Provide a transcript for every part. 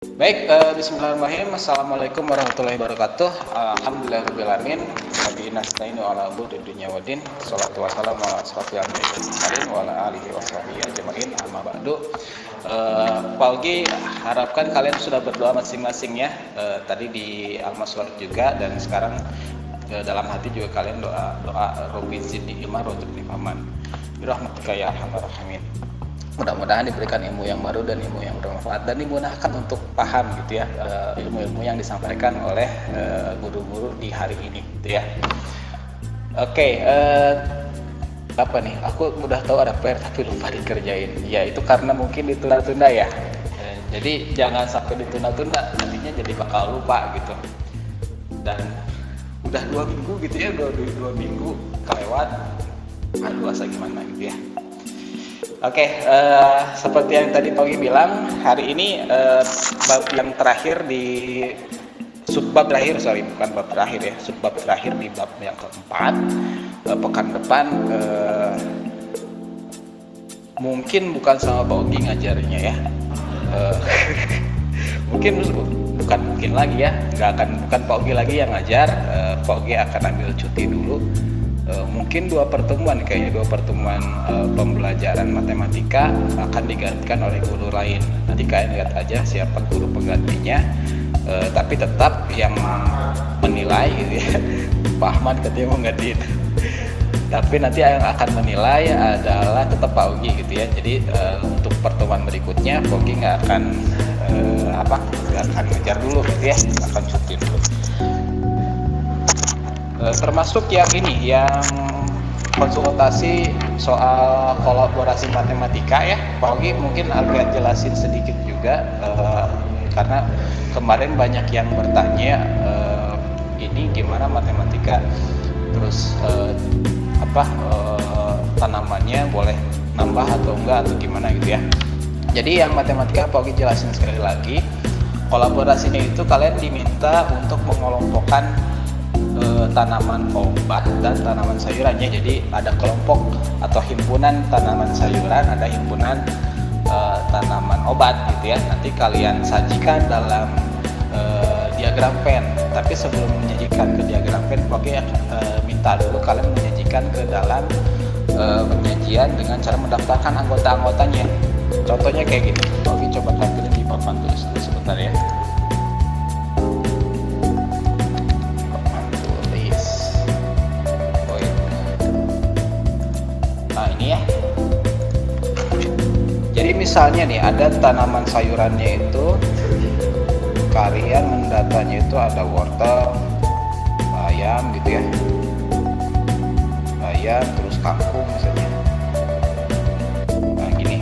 Baik, bismillahirrahmanirrahim. Assalamualaikum warahmatullahi wabarakatuh. Alhamdulillahirrahmanirrahim. Nabi nasta'inu ala umuri dunya waddin. Shalatu wassalamu ala asyrofil anbiya'i wal mursalin wa ala alihi washabihi ajmain. Amma ba'du. Pak Ogi, harapkan kalian sudah berdoa masing-masing ya. Tadi di Al-Maswarid juga, dan sekarang dalam hati juga kalian doa Robbi zidni ilma warzuqni fahman. Birahmatika ya arhamar rahimin. Mudah-mudahan diberikan ilmu yang baru dan ilmu yang bermanfaat, dan dimudahkan untuk paham gitu ya ilmu-ilmu yang disampaikan oleh guru-guru di hari ini gitu ya. Oke, apa nih? Aku udah tahu ada PR tapi lupa dikerjain. Ya itu karena mungkin ditunda-tunda ya. Jadi jangan sampai ditunda-tunda, nantinya jadi bakal lupa gitu. Dan udah 2 minggu gitu ya, dua minggu kelewat. Aduh, asa gimana gitu ya. Oke, seperti yang tadi Pak Ogi bilang, hari ini bab yang terakhir di subbab terakhir, bukan bab terakhir ya, subbab terakhir di bab yang keempat. Pekan depan mungkin bukan sama Pak Ogi ngajarnya ya, bukan lagi ya, bukan Pak Ogi lagi yang ngajar. Pak Ogi akan ambil cuti dulu. Mungkin dua pertemuan pembelajaran matematika akan digantikan oleh guru lain. Nanti kalian lihat aja siapa guru penggantinya, tapi tetap yang menilai gitu ya. Pak Ahmad katanya mau gantiin, tapi nanti yang akan menilai adalah tetap Pak Ogi gitu ya. Jadi untuk pertemuan berikutnya Pak Ogi nggak akan ngejar dulu gitu ya, akan cuti dulu. Termasuk yang konsultasi soal kolaborasi matematika ya, Pak Ogi mungkin agak jelasin sedikit juga, karena kemarin banyak yang bertanya ini gimana matematika, terus tanamannya boleh nambah atau enggak atau gimana gitu ya. Jadi yang matematika Pak Ogi jelasin sekali lagi, kolaborasinya itu kalian diminta untuk mengelompokkan tanaman obat dan tanaman sayurannya. Jadi ada kelompok atau himpunan tanaman sayuran, ada himpunan tanaman obat gitu ya. Nanti kalian sajikan dalam diagram Venn. Tapi sebelum menyajikan ke diagram Venn, pokoknya minta dulu kalian menyajikan ke dalam penyajian dengan cara mendaftarkan anggota-anggotanya. Contohnya kayak gini. Oke, coba tampilin di papan tulis dulu sebentar ya. Jadi misalnya nih ada tanaman sayurannya itu, kalian mendatanya itu ada wortel, bayam gitu ya, bayam terus kangkung misalnya. Nah gini,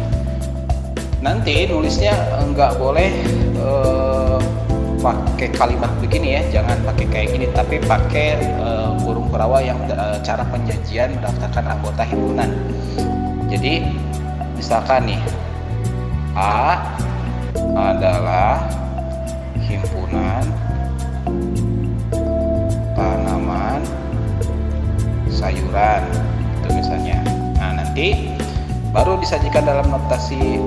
nanti nulisnya nggak boleh pakai kalimat begini ya, jangan pakai kayak gini, tapi pakai kurung perawa yang cara penyajian mendaftarkan anggota himpunan. Jadi misalkan nih, A adalah himpunan tanaman sayuran itu misalnya. Nah nanti baru disajikan dalam notasi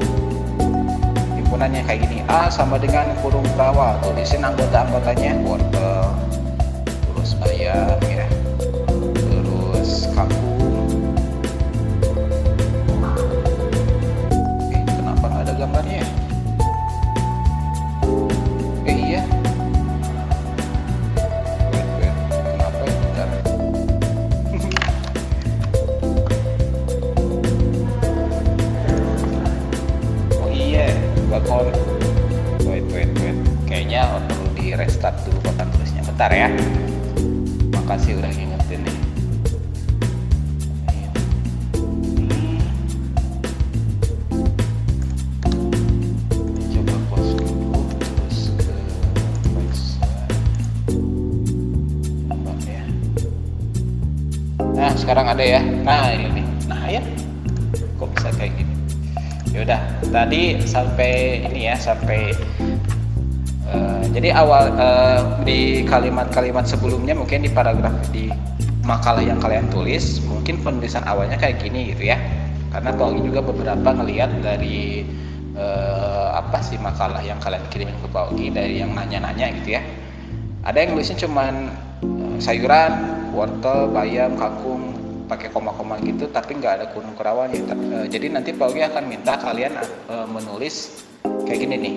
himpunannya kayak gini. A sama dengan kurung perawa, tulisin anggota-anggotanya, wortel, terus bayam ya, terus kangkung. Gambarnya iya, kenapa ya, bentar. Oh iya, bakal wait, kayaknya perlu di restart dulu papan tulisnya, bentar ya. Makasih udah ngingetin nih. Nah sekarang ada ya. Nah ini nih. Nah ya, kok bisa kayak gini? Yaudah, tadi sampai ini ya, jadi awal di kalimat-kalimat sebelumnya, mungkin di paragraf di makalah yang kalian tulis, mungkin penulisan awalnya kayak gini gitu ya. Karena Pak Ogi juga beberapa ngelihat dari apa sih makalah yang kalian kirimin ke Pak Ogi dari yang nanya-nanya gitu ya. Ada yang nulisnya cuman sayuran, wortel, bayam, kangkung, pakai koma-koma gitu, tapi nggak ada kurung kerawanya. Jadi nanti Pak Ogi akan minta kalian menulis kayak gini nih.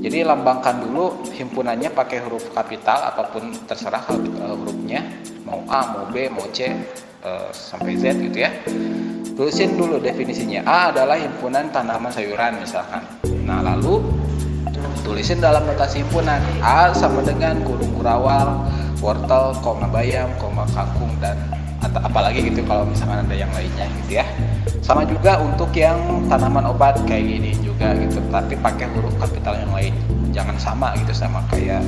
Jadi lambangkan dulu himpunannya pakai huruf kapital apapun terserah hurufnya, mau A, mau B, mau C, sampai Z gitu ya. Tulisin dulu definisinya. A adalah himpunan tanaman sayuran misalkan. Nah lalu tulisin dalam notasi himpunan A sama dengan kurung kurawal, wortel, koma bayam, koma kangkung, dan atau apalagi gitu kalau misalkan ada yang lainnya gitu ya. Sama juga untuk yang tanaman obat kayak gini juga gitu, tapi pakai huruf kapital yang lain. Jangan sama gitu sama kayak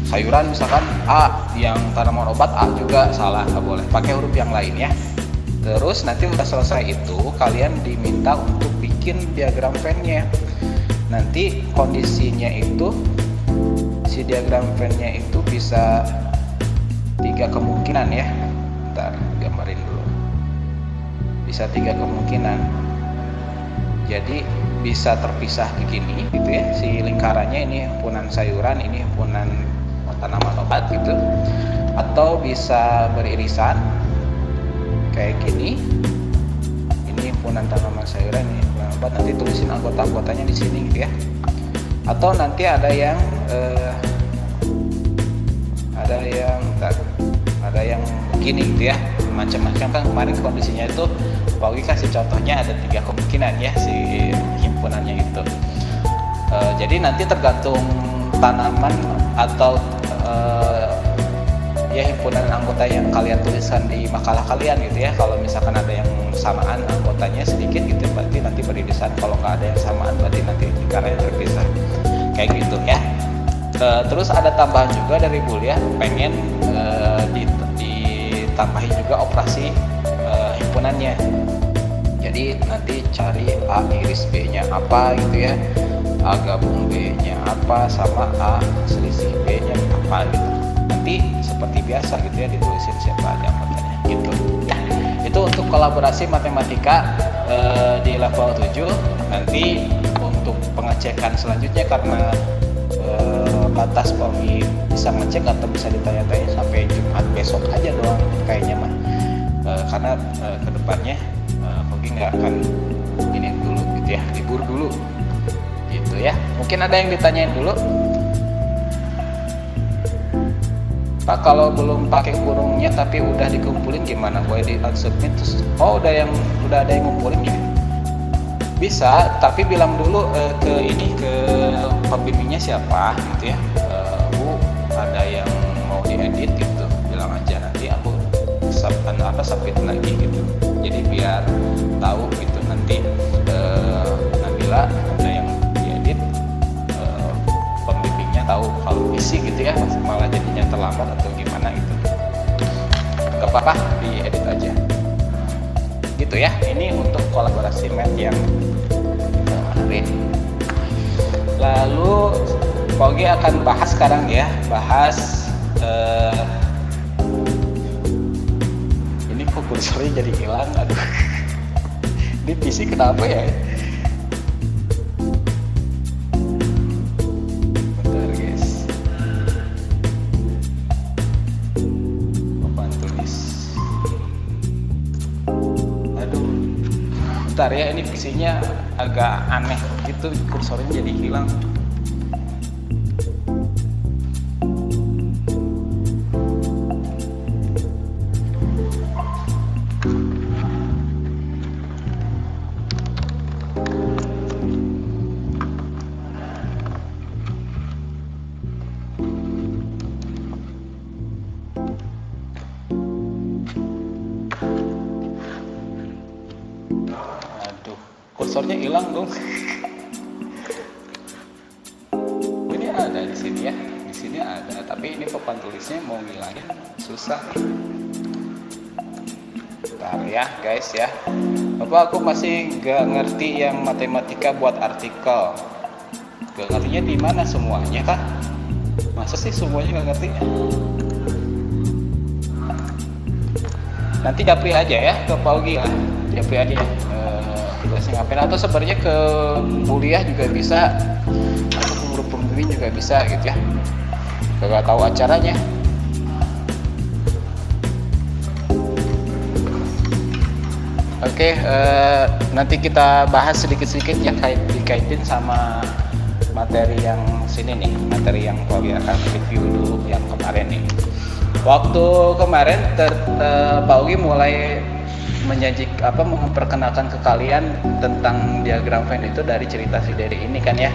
sayuran misalkan A, yang tanaman obat A juga salah, nggak boleh. Pakai huruf yang lain ya. Terus nanti udah selesai itu kalian diminta untuk bikin diagram Venn-nya. Nanti kondisinya itu si diagram Venn-nya itu bisa 3 kemungkinan ya. Bentar, gambarin dulu. Bisa 3 kemungkinan. Jadi bisa terpisah begini gitu ya. Si lingkarannya ini himpunan sayuran, ini himpunan tanaman obat gitu. Atau bisa beririsan kayak gini. Ini himpunan tanaman sayuran, ini himpunan obat. Nanti tulisin anggota-anggotanya di sini gitu ya. Atau nanti ada yang begini gitu ya, macam-macam kan. Kemarin kondisinya itu Pak Ogi kasih contohnya ada 3 kemungkinan ya si himpunannya itu. Jadi nanti tergantung tanaman atau ya himpunan anggota yang kalian tuliskan di makalah kalian gitu ya. Kalau misalkan ada yang samaan anggotanya sedikit gitu, berarti nanti beririsan. Kalau nggak ada yang samaan, berarti nanti lingkarannya terpisah kayak gitu ya. Terus ada tambahan juga dari Bulia, pengen ditambahin juga operasi himpunannya. Jadi nanti cari A iris B-nya apa gitu ya, A gabung B-nya apa, sama A selisih B-nya apa gitu. Nanti seperti biasa gitu ya, ditulisin siapa aja anggotanya gitu. Nah, itu untuk kolaborasi matematika di level 7. Nanti untuk pengecekan selanjutnya, karena batas Pak Ogi bisa ngecek atau bisa ditanya-tanya sampai Jumat besok aja doang kayaknya mah. Karena kedepannya Pak Ogi nggak akan ini dulu gitu ya, libur dulu gitu ya. Mungkin ada yang ditanyain dulu. Pak, kalau belum pakai kurungnya tapi udah dikumpulin gimana? Boleh di unsubmit terus? Oh, udah ada yang ngumpulin ya? Bisa, tapi bilang dulu ke pembimbingnya siapa gitu ya. Bu, ada yang mau diedit gitu, bilang aja, nanti aku submit lagi gitu. Jadi biar tahu gitu, nanti Nabila ada yang diedit, pembimbingnya tahu kalau isi gitu ya, malah jadinya terlambat atau gimana gitu. Gak apa-apa, diedit aja gitu ya. Ini untuk kolaborasi math yang kemarin. Lalu Pak Ogi akan bahas sekarang ya, ini kok kursornya jadi hilang, aduh. Ini PC kenapa ya? Bentar guys, papan tulis. Aduh, bentar ya, ini PC-nya agak aneh gitu, kursornya jadi hilang. Kursornya hilang dong. Ini ada di sini ya, di sini ada, tapi ini papan tulisnya mau ngilangin susah. Bentar ya guys ya. Bapak, aku masih gak ngerti yang matematika buat artikel. Gak ngertinya di mana semuanya kah? Masa sih semuanya gak ngerti? Nanti japri aja ya ke Pak Ogi lah, japri aja ya. kolaborasi ngapain, atau sebenarnya ke kuliah juga bisa, atau ke grup pembimbing juga bisa gitu ya, gak tahu acaranya. Oke, nanti kita bahas sedikit-sedikit yang dikaitin sama materi yang sini nih, materi yang Pak akan review dulu yang kemarin nih. Waktu kemarin Pak Ugi mulai memperkenalkan ke kalian tentang diagram Venn itu dari cerita si Dede ini kan ya.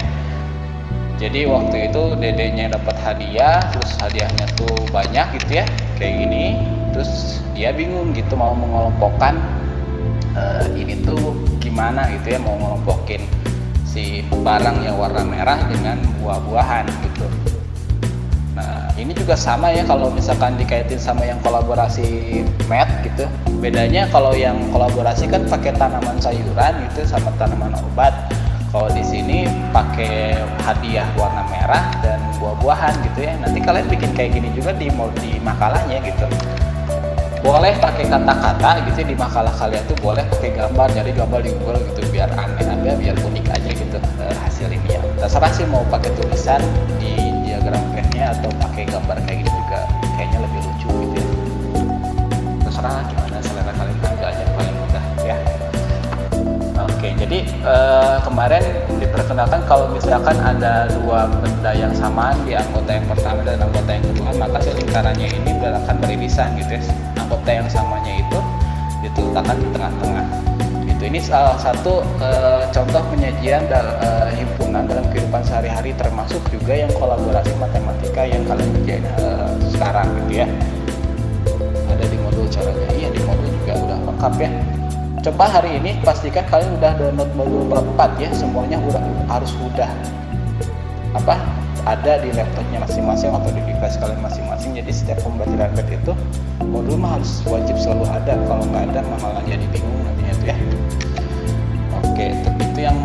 Jadi waktu itu Dedenya dapat hadiah, terus hadiahnya tuh banyak gitu ya, kayak gini. Terus dia bingung gitu mau mengelompokkan ini tuh gimana gitu ya, mau ngelompokin si barang yang warna merah dengan buah-buahan gitu. Nah ini juga sama ya, kalau misalkan dikaitin sama yang kolaborasi mat gitu. Bedanya kalau yang kolaborasi kan pakai tanaman sayuran gitu sama tanaman obat. Kalau di sini pakai hadiah warna merah dan buah-buahan gitu ya. Nanti kalian bikin kayak gini juga di makalahnya gitu. Boleh pakai kata-kata gitu di makalah kalian tuh, boleh pakai gambar, jadi gambar di Google gitu biar aneh aja, biar unik aja gitu hasil ilmiah. Terserah sih mau pakai tulisan di diagram Venn-nya atau pakai gambar kayak gitu juga kayaknya lebih lucu gitu ya. Terserah gimana selera kalian, kan aja paling mudah ya. Oke, jadi kemarin diperkenalkan kalau misalkan ada dua benda yang samaan di anggota yang pertama dan anggota yang kedua, maka si lingkarannya ini akan beririsan gitu ya. Anggota yang samanya itu diletakkan di tengah-tengah. Ini salah satu contoh penyajian himpunan dalam kehidupan sehari-hari, termasuk juga yang kolaborasi matematika yang kalian kerjain sekarang gitu ya. Ada di modul caranya, iya di modul juga udah lengkap ya. Coba hari ini pastikan kalian udah download modul 4 ya, semuanya harus udah ada di laptopnya masing-masing atau di device kalian masing-masing. Jadi setiap pembelajaran mat itu modul mah harus wajib selalu ada, kalau nggak ada malah jadi bingung nantinya tuh ya. Oke, itu yang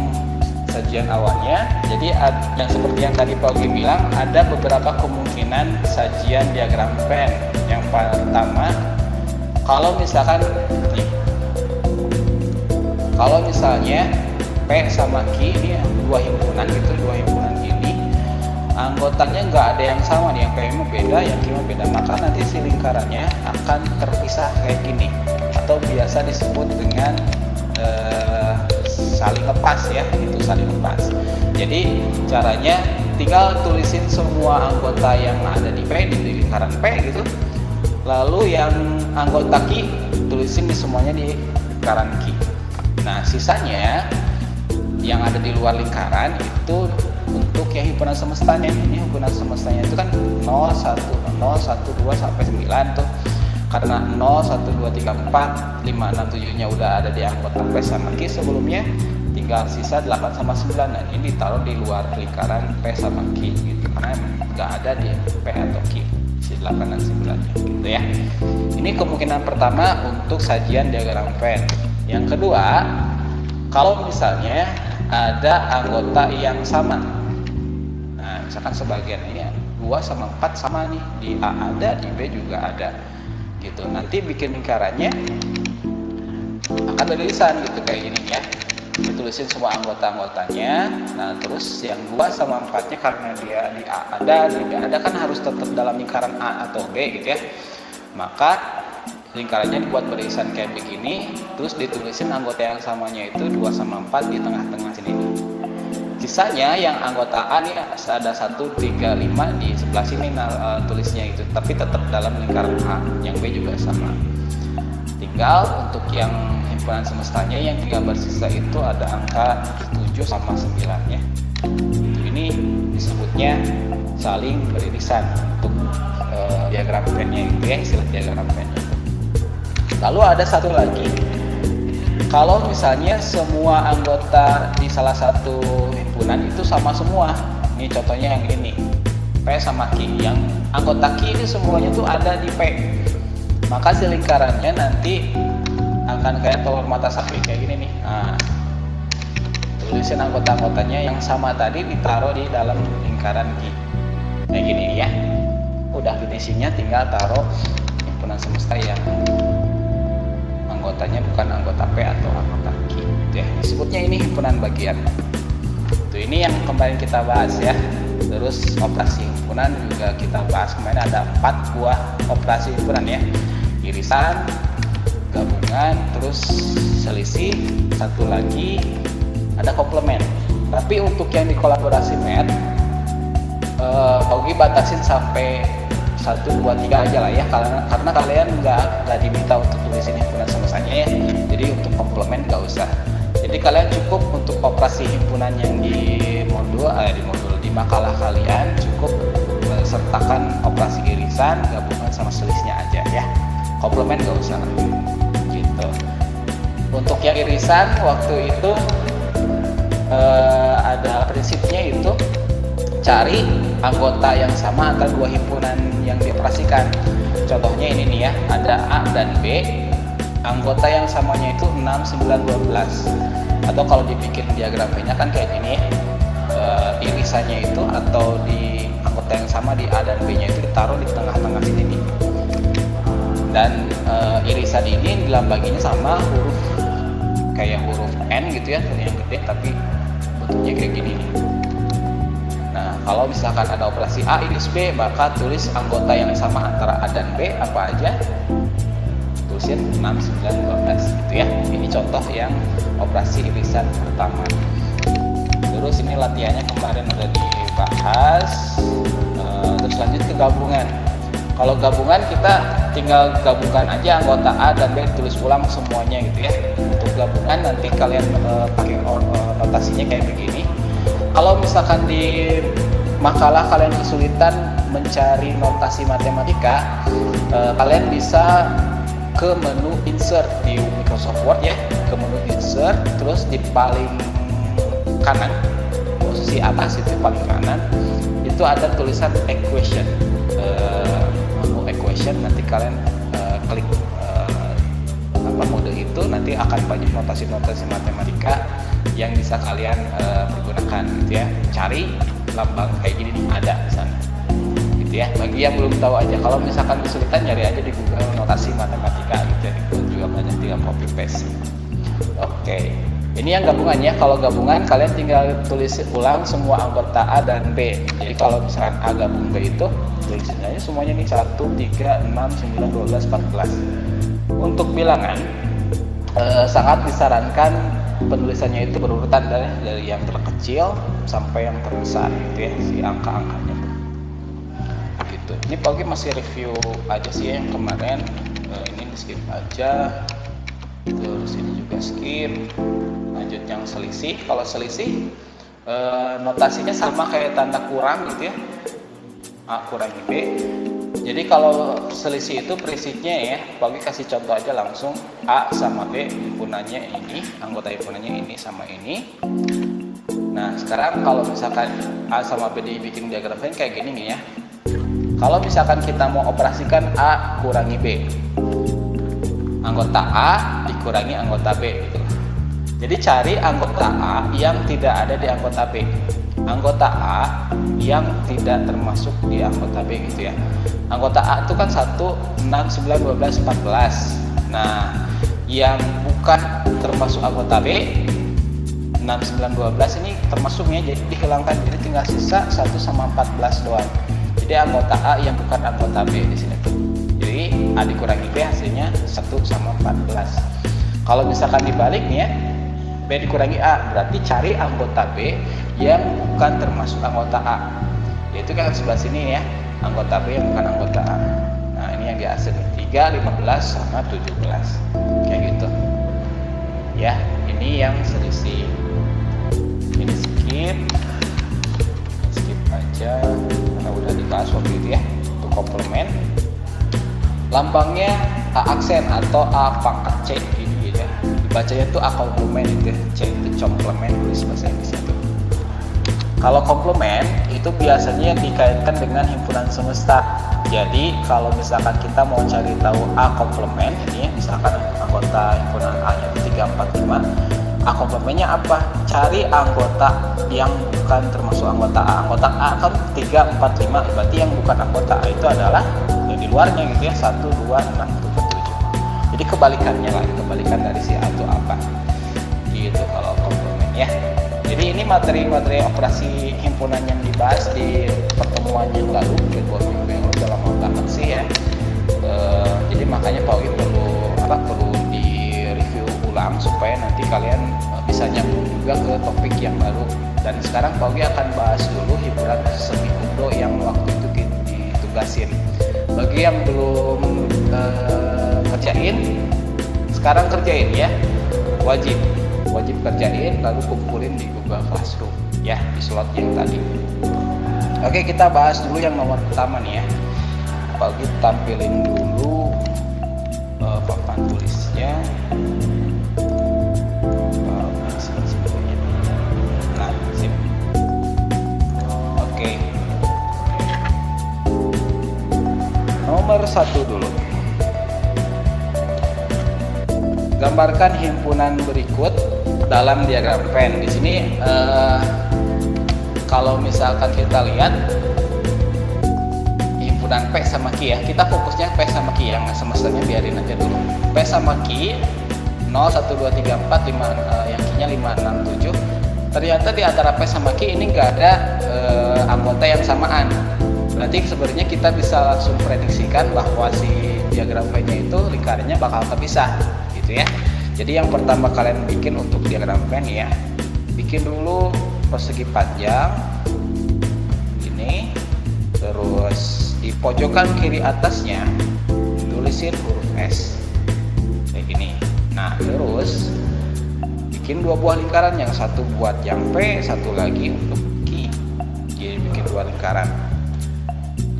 sajian awalnya. Jadi yang seperti yang tadi Pak Ugi bilang, ada beberapa kemungkinan sajian diagram Venn. Yang pertama, kalau misalkan nih, kalau misalnya P sama Q ini dua himpunan gitu, dua himpunan ini anggotanya nggak ada yang sama nih, yang P mah beda, yang Q mah beda, maka nanti si lingkarannya akan terpisah kayak gini, atau biasa disebut dengan saling lepas ya, itu saling lepas. Jadi caranya tinggal tulisin semua anggota yang ada di P di lingkaran P gitu, lalu yang anggota Q tulisin di semuanya di lingkaran Q. Nah sisanya yang ada di luar lingkaran itu untuk yang himpunan semestanya. Ini himpunan semestanya itu kan 0, 1, 0, 1, 2 sampai 9 tuh. Karena 0, 1, 2, 3, 4, 5, 6, 7 nya udah ada di anggota P sama Q sebelumnya, tinggal sisa 8 sama 9. Nah ini ditaruh di luar lingkaran P sama Q gitu, karena nggak ada di P atau Q si 8 dan 9 nya gitu ya. Ini kemungkinan pertama untuk sajian diagram Venn. Yang kedua, kalau misalnya ada anggota yang sama, nah misalkan sebagian ini 2 sama 4 sama nih, di A ada, di B juga ada gitu. Nanti bikin lingkarannya akan beririsan gitu kayak gini ya. Ditulisin semua anggota-anggotanya. Nah terus yang 2 sama 4 nya karena dia di A ada, di B ada, kan harus tetap dalam lingkaran A atau B gitu ya. Maka lingkarannya dibuat beririsan kayak begini. Terus ditulisin anggota yang samanya itu 2 sama 4 di tengah-tengah sini. Sisanya yang anggota A nih ada 1, 3, 5 di sebelah sini tulisnya itu, tapi tetap dalam lingkaran A. Yang B juga sama. Tinggal untuk yang himpunan semestanya yang tinggal bersisa itu ada angka 7 sama 9 ya. Ini disebutnya saling beririsan untuk diagram Venn-nya itu ya, istilah diagram Venn-nya. Lalu ada satu lagi, kalau misalnya semua anggota di salah satu himpunan itu sama semua. Ini contohnya yang ini, P sama Q. Yang anggota Q ini semuanya tuh ada di P. Maka si lingkarannya nanti akan kayak telur mata sapi kayak gini nih. Nah, tulisin anggota-anggotanya yang sama tadi ditaruh di dalam lingkaran Q. Kayak gini ya. Udah finishingnya tinggal taruh himpunan semesta yang anggotanya bukan anggota P atau anggota Q ya. Disebutnya ini himpunan bagian. Tuh, ini yang kemarin kita bahas ya. Terus operasi himpunan juga kita bahas kemarin, ada 4 buah operasi himpunan ya. Irisan, gabungan, terus selisih, satu lagi ada komplement. Tapi untuk yang di kolaborasi MET, Ogi batasin sampai 1, 2, 3 aja lah ya, karena kalian nggak diminta untuk tulisin himpunan sama saja ya. Jadi untuk komplement nggak usah. Jadi kalian cukup untuk operasi himpunan yang di makalah kalian cukup sertakan operasi irisan, gabungan sama selisihnya aja ya. Komplement nggak usah gitu. Untuk yang irisan waktu itu ada prinsipnya, itu cari anggota yang sama antara 2 himpunan yang dioperasikan. Contohnya ini nih ya, ada A dan B, anggota yang samanya itu 6, 9, 12. Atau kalau dibikin diagram P-nya kan kayak gini ya, irisannya itu atau di anggota yang sama di A dan B-nya itu ditaruh di tengah-tengah sini nih. Dan irisan ini dilambanginya sama huruf kayak huruf N gitu ya, yang gede tapi bentuknya kayak gini nih. Nah, kalau misalkan ada operasi A iris B, maka tulis anggota yang sama antara A dan B apa aja. Tulisin 6, 9, 12 gitu ya. Ini contoh yang operasi irisan pertama. Terus ini latihannya kemarin udah dibahas. Terus lanjut ke gabungan. Kalau gabungan kita tinggal gabungkan aja anggota A dan B, tulis ulang semuanya gitu ya. Untuk gabungan nanti kalian pakai notasinya kayak begini. Kalau misalkan di makalah kalian kesulitan mencari notasi matematika, kalian bisa ke menu insert di Microsoft Word ya, ke menu insert, terus di paling kanan, posisi atas itu paling kanan, itu ada tulisan equation. Menu equation, nanti kalian klik mode itu, nanti akan banyak notasi-notasi matematika yang bisa kalian pergunakan gitu ya. Cari lambang kayak gini nih, ada di sana gitu ya. Bagi yang belum tahu aja, kalau misalkan kesulitan nyari aja di Google notasi matematika gitu ya, itu juga banyak, tinggal copy paste. Oke, ini yang gabungan ya. Kalau gabungan kalian tinggal tulis ulang semua anggota A dan B. Jadi kalau misalkan A gabung B itu tulisin aja semuanya nih, 1, 3, 6, 9, 12, 14. Untuk bilangan sangat disarankan penulisannya itu berurutan dari yang terkecil sampai yang terbesar gitu ya, si angka-angkanya gitu. Ini pagi masih review aja sih yang kemarin, ini di skip aja. Terus ini juga skip. Lanjut yang selisih. Kalau selisih notasinya sama kayak tanda kurang gitu ya, A kurangi B. Jadi kalau selisih itu prinsipnya ya, pagi kasih contoh aja langsung, A sama B himpunannya ini, anggota himpunannya ini sama ini. Nah sekarang kalau misalkan A sama B dibikin diagram Venn kayak gini nih ya. Kalau misalkan kita mau operasikan A kurangi B, anggota A dikurangi anggota B gitu. Jadi cari anggota A yang tidak ada di anggota B, anggota A yang tidak termasuk di anggota B gitu ya. Anggota A itu kan 1, 6, 9, 12, 14. Nah, yang bukan termasuk anggota B 6, 9, 12 ini termasuknya, jadi dihilangkan, jadi tinggal sisa 1 sama 14 doang. Jadi anggota A yang bukan anggota B di sini tuh. Jadi A dikurangi B hasilnya 1 sama 14. Kalau misalkan dibalik nih ya, B dikurangi A, berarti cari anggota B yang bukan termasuk anggota A. Yaitu kan sebelah sini ya, anggota B yang bukan anggota A. Nah ini yang dihasil 3, 15 sama 17 kayak gitu ya. Ini yang selisih. Ini skip aja karena udah dibahas waktu itu ya. Untuk komplement, lambangnya A aksen atau A pangkat C gitu ya. Dibacanya tuh A komplement itu, C itu complement, tulis bahasa Inggris itu. Kalau komplement itu biasanya dikaitkan dengan himpunan semesta. Jadi kalau misalkan kita mau cari tahu A komplement ini, misalkan anggota himpunan A-nya 3, 4, 5, A komplementnya apa? Cari anggota yang bukan termasuk anggota A. Anggota A kan 3, 4, 5, berarti yang bukan anggota A itu adalah yang di luarnya gitu ya, 1, 2, 6, 7, 7. Jadi Jadi kebalikannya lah, kebalikan dari si A itu apa gitu kalau komplement ya. Jadi ini materi-materi operasi himpunan yang dibahas di pertemuan yang lalu, kedua minggu yang lalu, udah lama banget sih ya. Jadi makanya Pak Ugi perlu di review ulang supaya nanti kalian bisa nyambung juga ke topik yang baru. Dan sekarang Pak Ugi akan bahas dulu hiburan semi kubro yang waktu itu ditugasin. Bagi yang belum kerjain, sekarang kerjain ya, wajib kerjain, lalu kumpulin di Google Classroom ya, di slot yang tadi. Oke, kita bahas dulu yang nomor pertama nih ya. Pak Ugi tampilin dulu papan tulisnya. Nah, sip. Oke. Nomor 1 dulu. Gambarkan himpunan berikut dalam diagram Venn. Di sini kalau misalkan kita lihat himpunan P sama Q ya, kita fokusnya P sama Q, yang semestanya biarin aja dulu. P sama Q 0, 1, 2, 3, 4, 5, yang Q-nya 5, 6, 7. Ternyata di antara P sama Q ini nggak ada anggota yang samaan. Berarti sebenarnya kita bisa langsung prediksikan bahwa si diagram Venn-nya itu lingkarannya bakal terpisah gitu ya. Jadi yang pertama kalian bikin untuk diagram Venn ya, bikin dulu persegi panjang ini, terus di pojokan kiri atasnya tulisin huruf S kayak gini. Nah terus bikin dua buah lingkaran, yang satu buat yang P, satu lagi untuk Q. Jadi bikin dua lingkaran,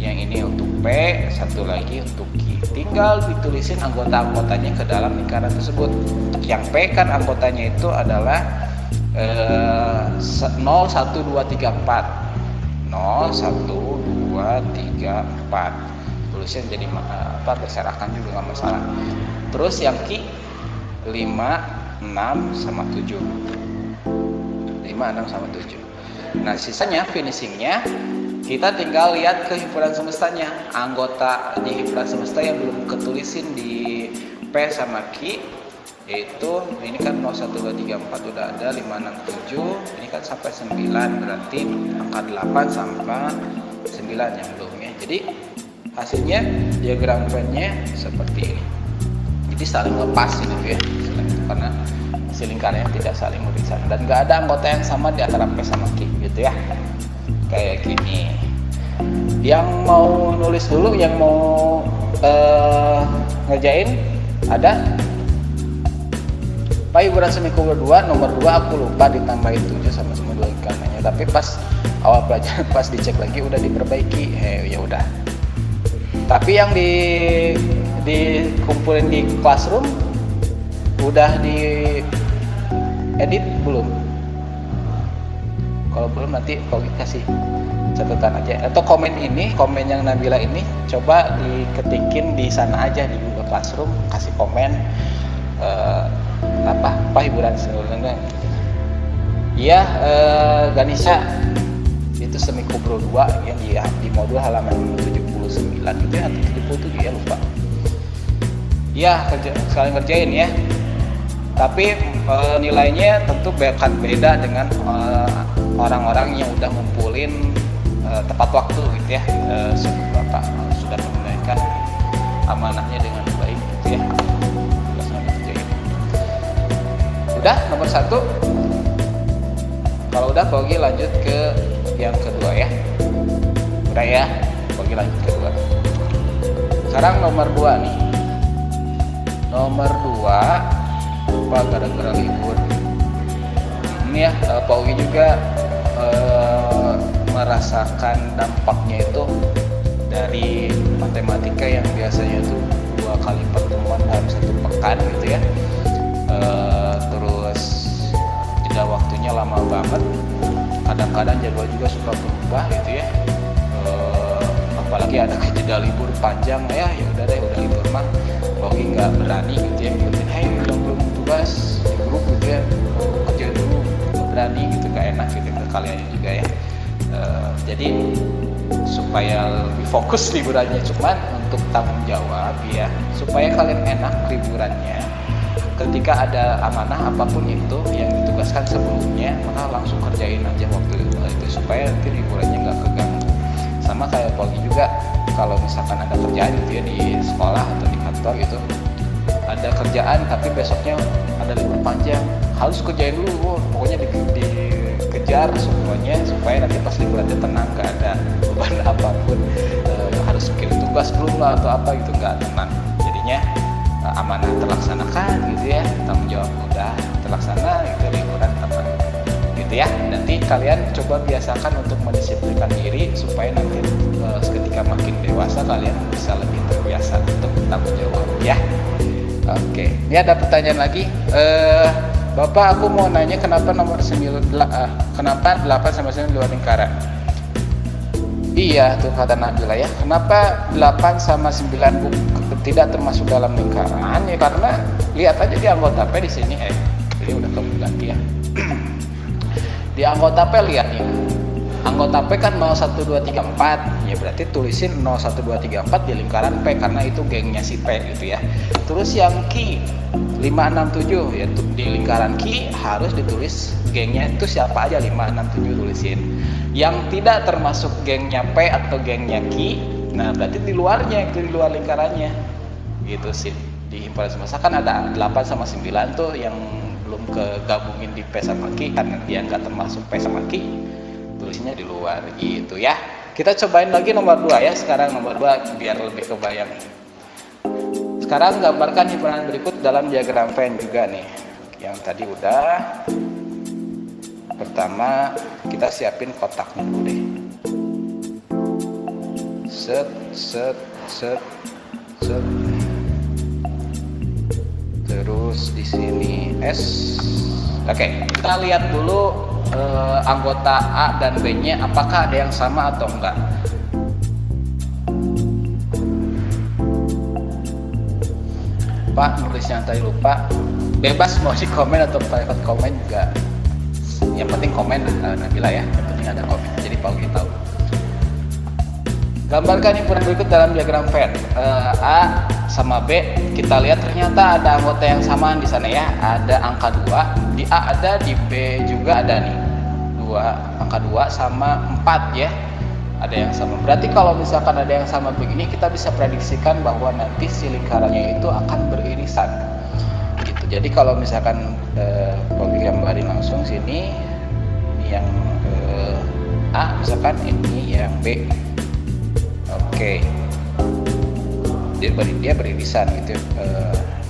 yang ini untuk P, satu lagi untuk Q. Tinggal ditulisin anggota-anggotanya ke dalam lingkaran tersebut. Yang P kan anggotanya itu adalah 0, 1, 2, 3, 4. 0, 1, 2, 3, 4. Tulisnya jadi berserakan juga nggak masalah. Terus yang Q 5, 6, sama 7. 5, 6, sama 7. Nah sisanya finishingnya kita tinggal lihat ke himpunan semestanya. Anggota di himpunan semesta yang belum ketulisin di P sama Q yaitu ini kan 0, 1, 2, 3, 4 udah ada, 5, 6, 7. Ini kan sampai 9, berarti angka 8 sampai 9 yang belum ya. Jadi hasilnya diagram Venn-nya seperti ini. Jadi saling lepas ini ya, karena si lingkarannya tidak saling berpisah dan nggak ada anggota yang sama di antara P sama Q gitu ya. Kayak gini. Yang mau nulis dulu, yang mau ngerjain ada? Pak hiburan semi kubro 2 nomor 2 aku lupa ditambahin 7 sama semua dua lingkarannya, tapi pas awal pelajaran pas dicek lagi udah diperbaiki. Ya udah. Tapi yang dikumpulin di classroom udah di edit belum? Kalau belum nanti Pak kasih catatan aja, atau komen yang Nabila ini coba diketikin di sana aja di Google Classroom, kasih komen apa hiburan sebenarnya iya. Ganesha itu semi kubro 2 yang di modul halaman 79 gitu ya, atau 77 ya, lupa ya. Sekalian ngerjain ya, tapi nilainya tentu akan beda dengan orang-orang yang udah ngumpulin tepat waktu gitu ya. Bapak sudah menunaikan amanahnya dengan baik gitu ya. Udah nomor 1. Kalau udah Pak Ugi lanjut ke yang kedua ya. Udah ya, Pak Ugi lanjut ke kedua. Sekarang nomor 2 nih. Nomor 2 lupa gara-gara libur. Ini ya Pak Ugi juga merasakan dampaknya itu dari matematika yang biasanya itu 2 kali pertemuan dalam 1 pekan gitu ya. Terus jeda waktunya lama banget, kadang-kadang jadwal juga suka berubah gitu ya. Apalagi ada jeda libur panjang ya udah deh, udah libur mah Pak Ugi nggak berani gitu ya ngikutin, belum tugas di grup gitu ya, kerja dulu, nggak berani gitu, gak enak gitu ke kalian juga ya. Jadi supaya lebih fokus liburannya, cuman untuk tanggung jawab ya, supaya kalian enak liburannya. Ketika ada amanah apapun itu yang ditugaskan sebelumnya, maka langsung kerjain aja waktu itu supaya nanti liburannya nggak keganggu. Sama kayak pagi juga, kalau misalkan ada kerjaan gitu ya di sekolah atau di kantor gitu, ada kerjaan tapi besoknya ada libur panjang, harus kerjain dulu, pokoknya dikejar semuanya supaya nanti pas liburannya tenang, nggak ada beban apapun, harus kirim tugas belum lah atau apa gitu, nggak tenang. Jadinya amanah terlaksanakan gitu ya, tanggung jawab udah terlaksana, itu liburan tenang gitu ya. Nanti kalian coba biasakan untuk mendisiplinkan diri supaya nanti ketika makin dewasa kalian bisa lebih terbiasa untuk tanggung jawab ya. Oke, ini ada pertanyaan lagi. Bapak, aku mau nanya kenapa nomor 9, kenapa 8 sama 9 di luar lingkaran? Iya tuh kata Nabila ya, kenapa 8 sama 9 tidak termasuk dalam lingkaran? Ya karena lihat aja di anggota P di sini, ini udah ganti ya. Di anggota P lihat ya, anggota P kan 0, 1, 2, 3, 4 ya, berarti tulisin 0, 1, 2, 3, 4 di lingkaran P karena itu gengnya si P gitu ya. Terus yang Q 5, 6, 7 ya, di lingkaran Q harus ditulis gengnya itu siapa aja, 5, 6, 7 tulisin. Yang tidak termasuk gengnya P atau gengnya Q, nah berarti di luarnya, itu di luar lingkarannya gitu sih. Di himpunan semesta kan ada 8 sama 9 tuh yang belum kegabungin di P sama Q karena dia nggak termasuk P sama Q, tulisnya di luar gitu ya. Kita cobain lagi nomor 2 ya. Sekarang nomor 2 biar lebih kebayang. Sekarang gambarkan himpunan berikut dalam diagram Venn juga nih. Yang tadi udah. Pertama kita siapin kotaknya dulu deh. Set. Terus di sini S. Oke, kita lihat dulu anggota A dan B-nya apakah ada yang sama atau enggak. Pak, nulis yang tadi lupa, bebas mau di komen atau private komen juga, yang penting komen Nabila ya, yang penting ada komen, jadi Pak Ugi tahu. Gambarkan himpunan berikut dalam diagram Venn. A sama B, kita lihat ternyata ada anggota yang samaan di sana ya. Ada angka 2, di A ada, di B juga ada nih. Angka 2 sama 4 ya. Ada yang sama. Berarti kalau misalkan ada yang sama begini, kita bisa prediksikan bahwa nanti si lingkarannya itu akan beririsan. Gitu. Jadi kalau misalkan Pogi gambarin langsung sini, ini yang A misalkan, ini yang B. Oke. Dia beririsan gitu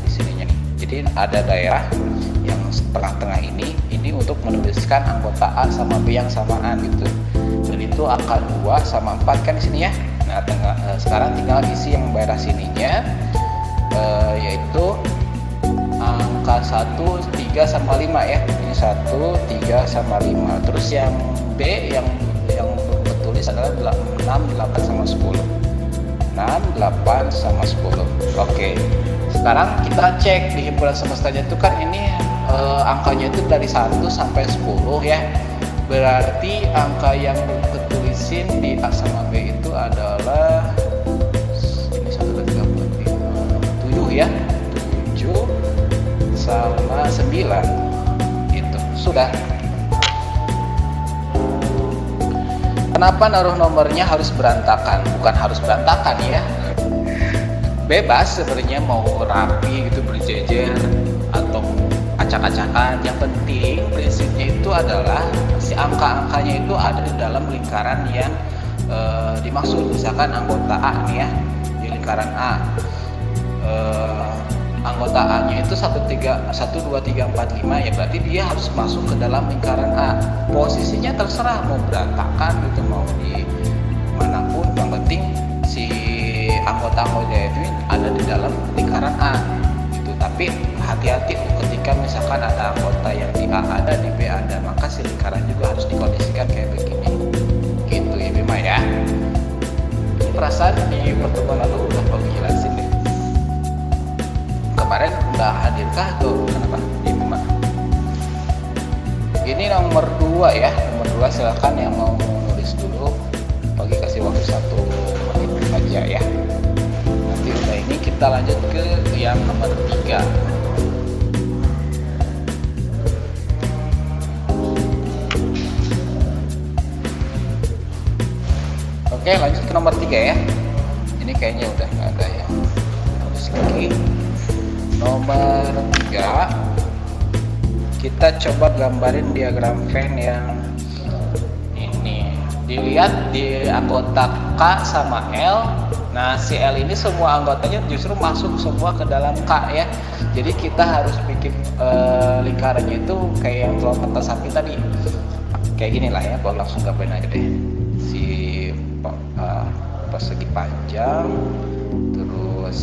di sininya. Jadi ada daerah yang tengah-tengah ini untuk menuliskan anggota A sama B yang samaan gitu. Dan itu angka 2 sama 4 kan di sini ya. Nah, sekarang tinggal isi yang daerah sininya, yaitu angka 1, 3 sama 5 ya. Ini 1, 3 sama 5. Terus yang B yang bertulis adalah 6, 8 sama 10. 6, 8 sama 10. Oke. Sekarang kita cek di himpunan semestanya itu kan ini angkanya itu dari 1 sampai 10 ya. Berarti angka yang ketulisin di A sama B itu adalah ini 1, 2, 3, 4, 5, 7 ya. 7 sama 9. Itu sudah. Kenapa naruh nomornya harus berantakan? Bukan harus berantakan ya. Bebas sebenarnya mau rapi gitu, berjejer atau acak-acakan. Yang penting prinsipnya itu adalah si angka-angkanya itu ada di dalam lingkaran yang dimaksud. Misalkan anggota A nih ya, di lingkaran A. Anggota A-nya itu 1, 2, 3, 4, 5 ya, berarti dia harus masuk ke dalam lingkaran A. Posisinya terserah mau berantakan gitu, mau di manapun, yang penting si anggota-anggota itu ada di dalam lingkaran A gitu. Tapi hati-hati ketika misalkan ada anggota yang di A ada, di B ada, maka si lingkaran juga harus dikondisikan kayak begini gitu ya Bima ya. Perasaan di pertemuan lalu udah mau jelasin deh. Kemarin udah hadirkah atau kenapa? Ini nomor 2 ya. Nomor 2 silakan yang mau nulis dulu. Pagi kasih waktu 1 menit aja ya. kita lanjut ke yang nomor 3. Oke, lanjut ke nomor 3 ya. Ini kayaknya udah nggak ada ya. Terus lagi nomor 3, kita coba gambarin diagram Venn yang ini. Dilihat di anggota K sama L. Nah, si L ini semua anggotanya justru masuk semua ke dalam K ya. Jadi kita harus bikin lingkarannya itu kayak yang telur mata sapi tadi. Kayak gini lah ya, gua langsung gambarin aja deh. Si persegi panjang, terus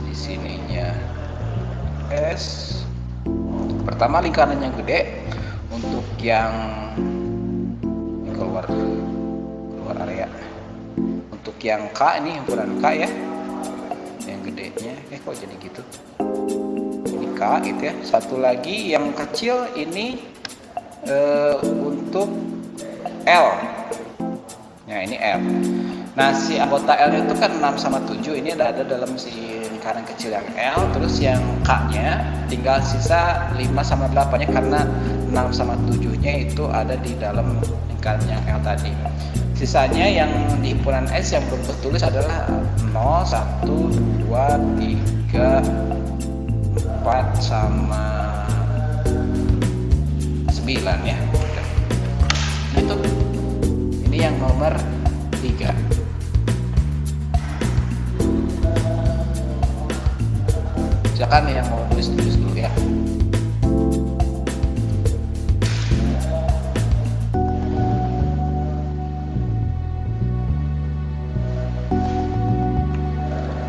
di sininya S. Pertama lingkaran yang gede untuk yang keluar area. Untuk yang K ini himpunan K ya, yang gedenya kok jadi gitu. Ini K gitu ya. Satu lagi yang kecil ini untuk L. Nah ini L. Nah si anggota L itu kan 6 sama 7, ini ada dalam si lingkaran kecil yang L. Terus yang K nya tinggal sisa 5 sama 8 nya, karena 6 sama 7 nya itu ada di dalam lingkaran yang L tadi. Sisanya yang di himpunan S yang belum tertulis adalah 0, 1, 2, 3, 4 sama 9 ya. Itu ini yang nomor 3. Silakan yang mau tulis dulu ya.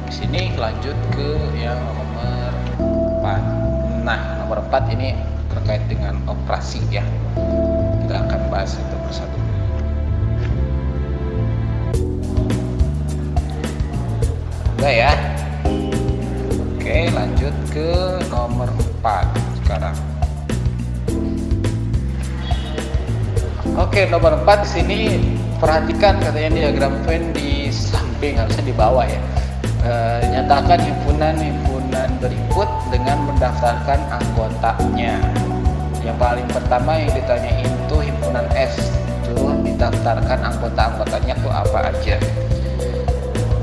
Di sini lanjut ke yang nomor 4. Nah, nomor 4 ini terkait dengan operasi ya. Kita akan bahas satu persatu. Udah ya. Oke, lanjut ke nomor 4 sekarang. Oke, nomor 4 di sini perhatikan katanya diagram Venn di samping, harusnya di bawah ya. Nyatakan himpunan berikut dengan mendaftarkan anggotanya. Yang paling pertama yang ditanyain itu himpunan S, itu didaftarkan anggota-anggotanya tuh apa aja.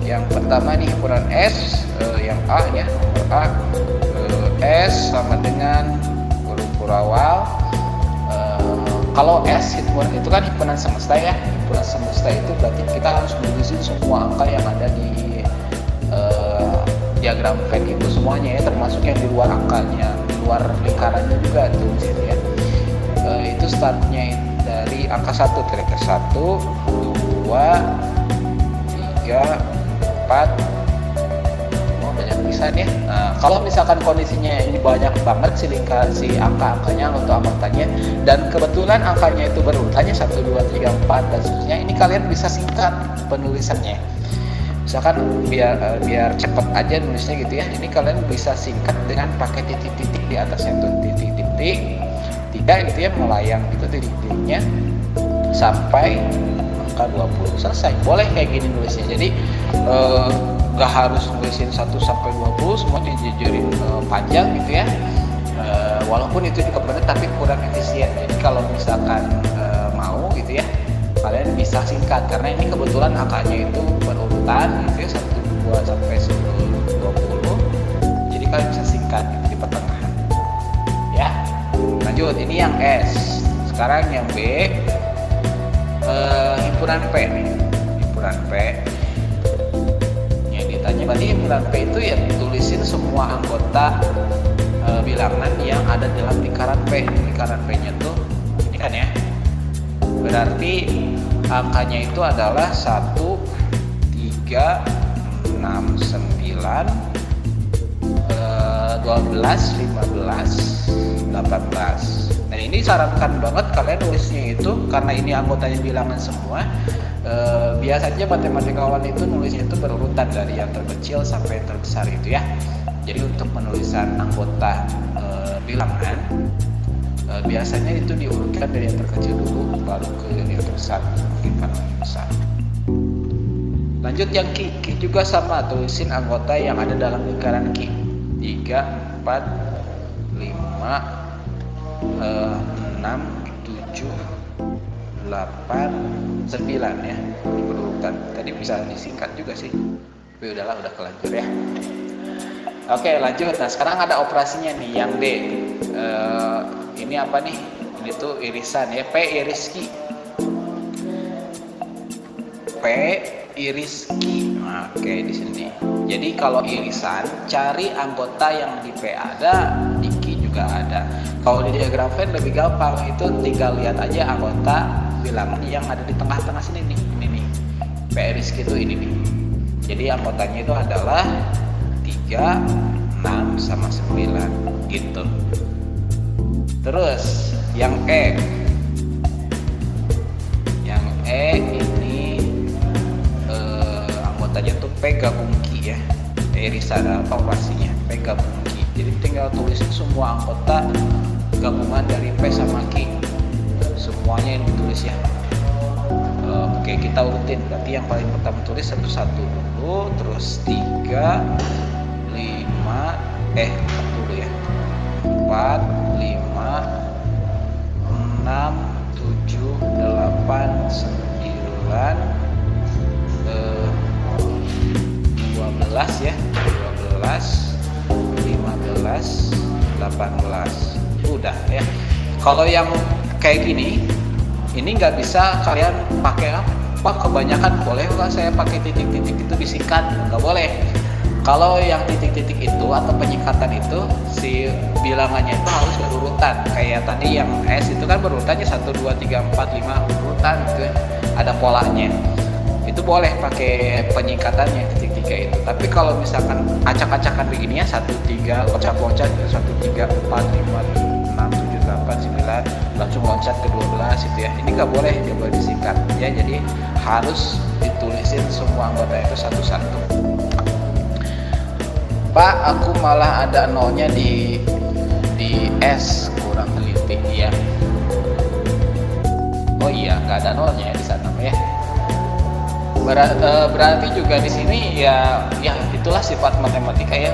Yang pertama nih himpunan S, yang A ya, nomor A, S sama dengan huruf awal. Kalau S himpunan itu kan himpunan semesta ya. Himpunan semesta itu berarti kita harus menulisin semua angka yang ada di diagram Venn itu semuanya ya, termasuk yang di luar angkanya, di luar lingkarannya juga tuh ya. Itu startnya dari angka 1, kira-kira 1, 2, 3, 4. Oh, banyak pisan ya. Nah, kalau misalkan kondisinya ini banyak banget si angka-angkanya untuk anggotanya, dan kebetulan angkanya itu berurutannya 1, 2, 3, 4 dan seterusnya, ini kalian bisa singkat penulisannya. Misalkan biar cepat aja nulisnya gitu ya, ini kalian bisa singkat dengan pakai titik-titik di atasnya tuh, titik-titik 3 gitu ya, melayang gitu titik-titiknya sampai angka 20 selesai. Boleh kayak gini nulisnya. Jadi nggak harus nulisin 1 sampai 20 semua dijejerin panjang gitu ya. Walaupun itu juga benar tapi kurang efisien. Jadi kalau misalkan mau gitu ya, kalian bisa singkat karena ini kebetulan angkanya itu berurutan gitu ya, 1, 2 sampai 10, 20. Jadi kalian bisa singkat gitu di pertengahan. Ya. Lanjut, ini yang S. Sekarang yang B, himpunan P nih. Himpunan P. Yang ditanya berarti himpunan P itu ya tulisin semua anggota bilangan yang ada dalam lingkaran P. Lingkaran P-nya tuh ini kan ya. Berarti angkanya itu adalah 1, 3, 6, 9, 12, 15, 18. Nah ini sarankan banget kalian nulisnya itu, karena ini anggotanya bilangan semua. Biasanya matematikawan itu nulisnya itu berurutan dari yang terkecil sampai yang terbesar itu ya. Jadi untuk penulisan anggota bilangan biasanya itu diurutkan dari yang terkecil dulu baru ke yang terbesar, mungkin karena yang besar. Lanjut yang Q, Q juga sama, tulisin anggota yang ada dalam lingkaran Q. 3, 4, 5, 6, 7, 8, 9 ya, berurutan. Tadi bisa disingkat juga sih, tapi udahlah, udah kelanjur ya. Oke, lanjut. Nah, sekarang ada operasinya nih, yang D. Ini apa nih? Ini tuh irisan ya, P iris Q. P iris Q. Oke, di sini. Jadi kalau irisan, cari anggota yang di P ada, di Q juga ada. Kalau di diagram Venn lebih gampang, itu tinggal lihat aja anggota bilangan yang ada di tengah-tengah sini nih. Ini nih. P iris Q itu ini nih. Jadi anggotanya itu adalah 3, 6, sama 9 gitu. Terus yang E. Yang E ini anggotanya tuh P gabung Q ya. Irisan apa operasinya? P gabung Q. Jadi tinggal tulisin semua anggota gabungan dari P sama Q. Semuanya yang ditulis ya. Oke, kita urutin. Berarti yang paling pertama tulis satu-satu dulu, terus 3, 5, dulu ya, 4, 5, 6, 7, 8, 9, 12 ya, 12, 15, 18. Udah ya. Kalau yang kayak gini, ini nggak bisa kalian pakai apa, kebanyakan boleh nggak saya pakai titik-titik itu disingkat? Nggak boleh. Kalau yang titik-titik itu atau penyingkatan itu, si bilangannya itu harus berurutan. Kayak tadi yang S itu kan berurutannya 1, 2, 3, 4, 5 urutan gitu, ada polanya. Itu boleh pakai penyingkatannya titik-tiga itu. Tapi kalau misalkan acak-acakan begini ya, 1, 3, loncat-loncat gitu, 1, 3, 4, 5, 6, 7, 8, 9, langsung loncat ke 12 itu ya. Ini nggak boleh, dia boleh disingkat ya. Jadi harus ditulisin semua anggota itu satu-satu. Pak, aku malah ada nolnya di S, kurang teliti ya. Oh iya, nggak ada nolnya di sana ya. Berarti juga di sini ya itulah sifat matematika ya,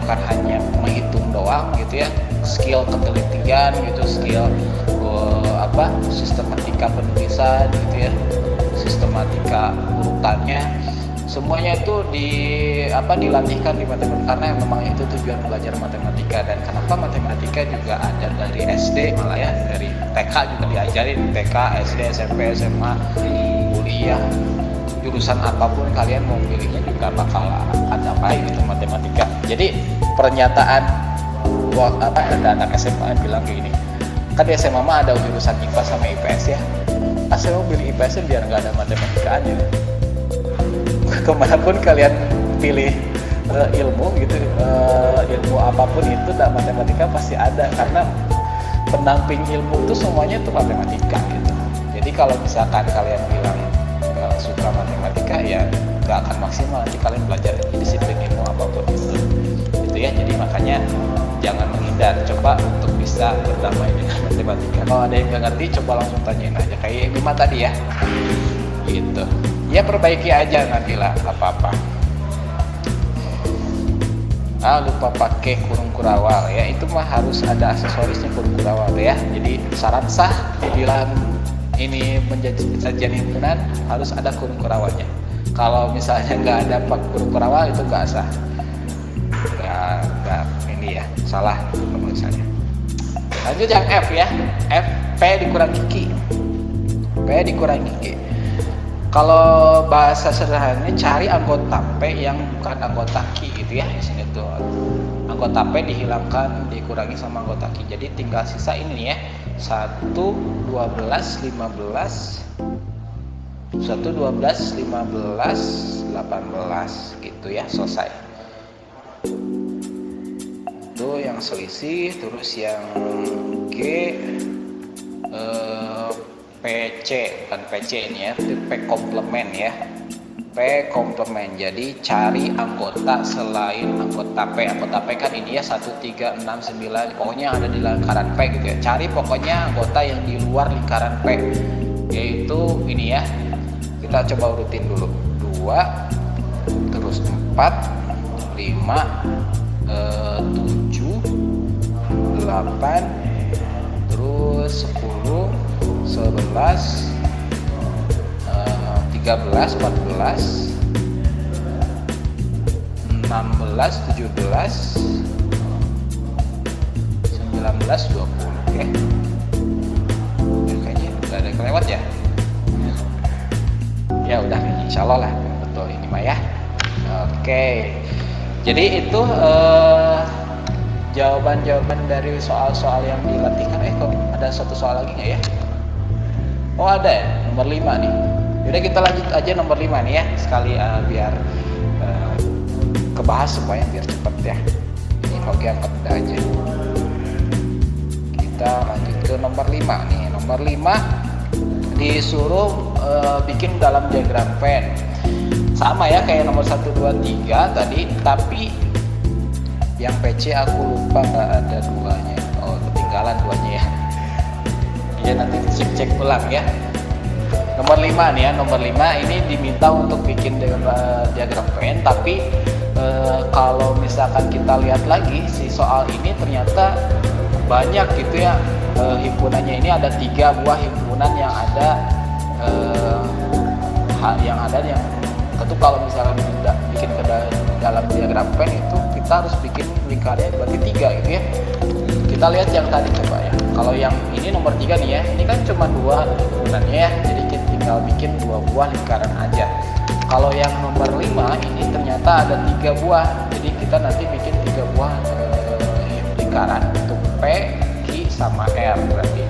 bukan hanya menghitung doang gitu ya, skill ketelitian gitu, skill sistematika penulisan gitu ya, sistematika urutannya, semuanya itu dilatihkan di matematika, karena memang itu tujuan belajar matematika. Dan kenapa matematika juga ada dari SD, malah ya dari TK juga diajarin, TK, SD, SMP, SMA, kuliah, jurusan apapun kalian mau pilihnya juga bakal ada gitu matematika. Jadi pernyataan ada anak SMA yang bilang kayak gini, kan di SMA mah ada jurusan IPA sama IPS ya, saya mau pilih IPS biar nggak ada matematika aja. Kemanapun kalian pilih ilmu gitu, ilmu apapun itu, dan matematika pasti ada, karena pendamping ilmu itu semuanya itu matematika gitu. Jadi kalau misalkan kalian bilang nggak suka matematika, ya nggak akan maksimal nanti kalian belajar disiplin ilmu apapun itu ya. Jadi makanya jangan menghindar, coba untuk bisa berdamai dengan matematika. Kalau ada yang nggak ngerti, coba langsung tanyain aja kayak Bima tadi ya, gitu ya. Perbaiki aja nantilah apa-apa. Lupa pakai kurung kurawal ya, itu mah harus ada aksesorisnya kurung kurawal ya. Jadi syarat sah dibilang ini menjadi sajian himpunan harus ada kurung kurawalnya. Kalau misalnya nggak ada kurung kurawal, itu nggak sah, nggak ini ya, salah penulisannya. Lanjut yang F ya, F, P dikurangi Q. P dikurangi Q. Kalau bahasa sederhananya, cari anggota P yang bukan anggota Q gitu ya. Di sini tuh anggota P dihilangkan, dikurangi sama anggota Q. Jadi tinggal sisa ini ya, 1, 12, 15, 1, 12, 15, 18 gitu ya, selesai. Itu yang selisih. Terus yang G, PC, bukan PC ini ya, itu P komplement ya, P komplement. Jadi cari anggota selain anggota P. Anggota P kan ini ya, 1, 3, 6, 9, pokoknya yang ada di lingkaran P gitu ya. Cari pokoknya anggota yang di luar lingkaran P, yaitu ini ya. Kita coba urutin dulu, 2, 2, terus 4, 5, 7, 8, terus 10, 11, 13, 14, 16, 17, 19, 20. Oke. Kayaknya udah ada yang kelewat ya. Ya udah, insya Allah lah betul ini mah ya. Oke. Jadi itu jawaban-jawaban dari soal-soal yang dilatihkan. Kok ada satu soal lagi nggak ya? Oh ada ya, nomor 5 nih. Yaudah kita lanjut aja nomor 5 nih ya. Sekali biar kebahas supaya biar cepet ya. Ini Hoki angkat udah aja. Kita lanjut ke nomor 5 nih. Nomor 5 disuruh bikin dalam diagram Venn. Sama ya kayak nomor 1, 2, 3 tadi, tapi yang PC aku lupa nggak ada 2-nya. Oh, ketinggalan 2-nya ya. Ya nanti cek ulang ya. Nomor 5 nih ya, nomor 5 ini diminta untuk bikin diagram Venn, tapi kalau misalkan kita lihat lagi si soal ini ternyata banyak gitu ya. Himpunannya ini ada 3 buah himpunan yang ada yang tentu kalau misalkan bikin ke dalam diagram Venn itu kita harus bikin lingkarnya berarti 3 gitu ya. Kita lihat yang tadi coba ya. Kalau yang ini nomor 3 nih ya, ini kan cuma 2 himpunannya ya, jadi kita tinggal bikin 2 buah lingkaran aja. Kalau yang nomor 5 ini ternyata ada 3 buah, jadi kita nanti bikin 3 buah lingkaran untuk P, Q, sama R berarti.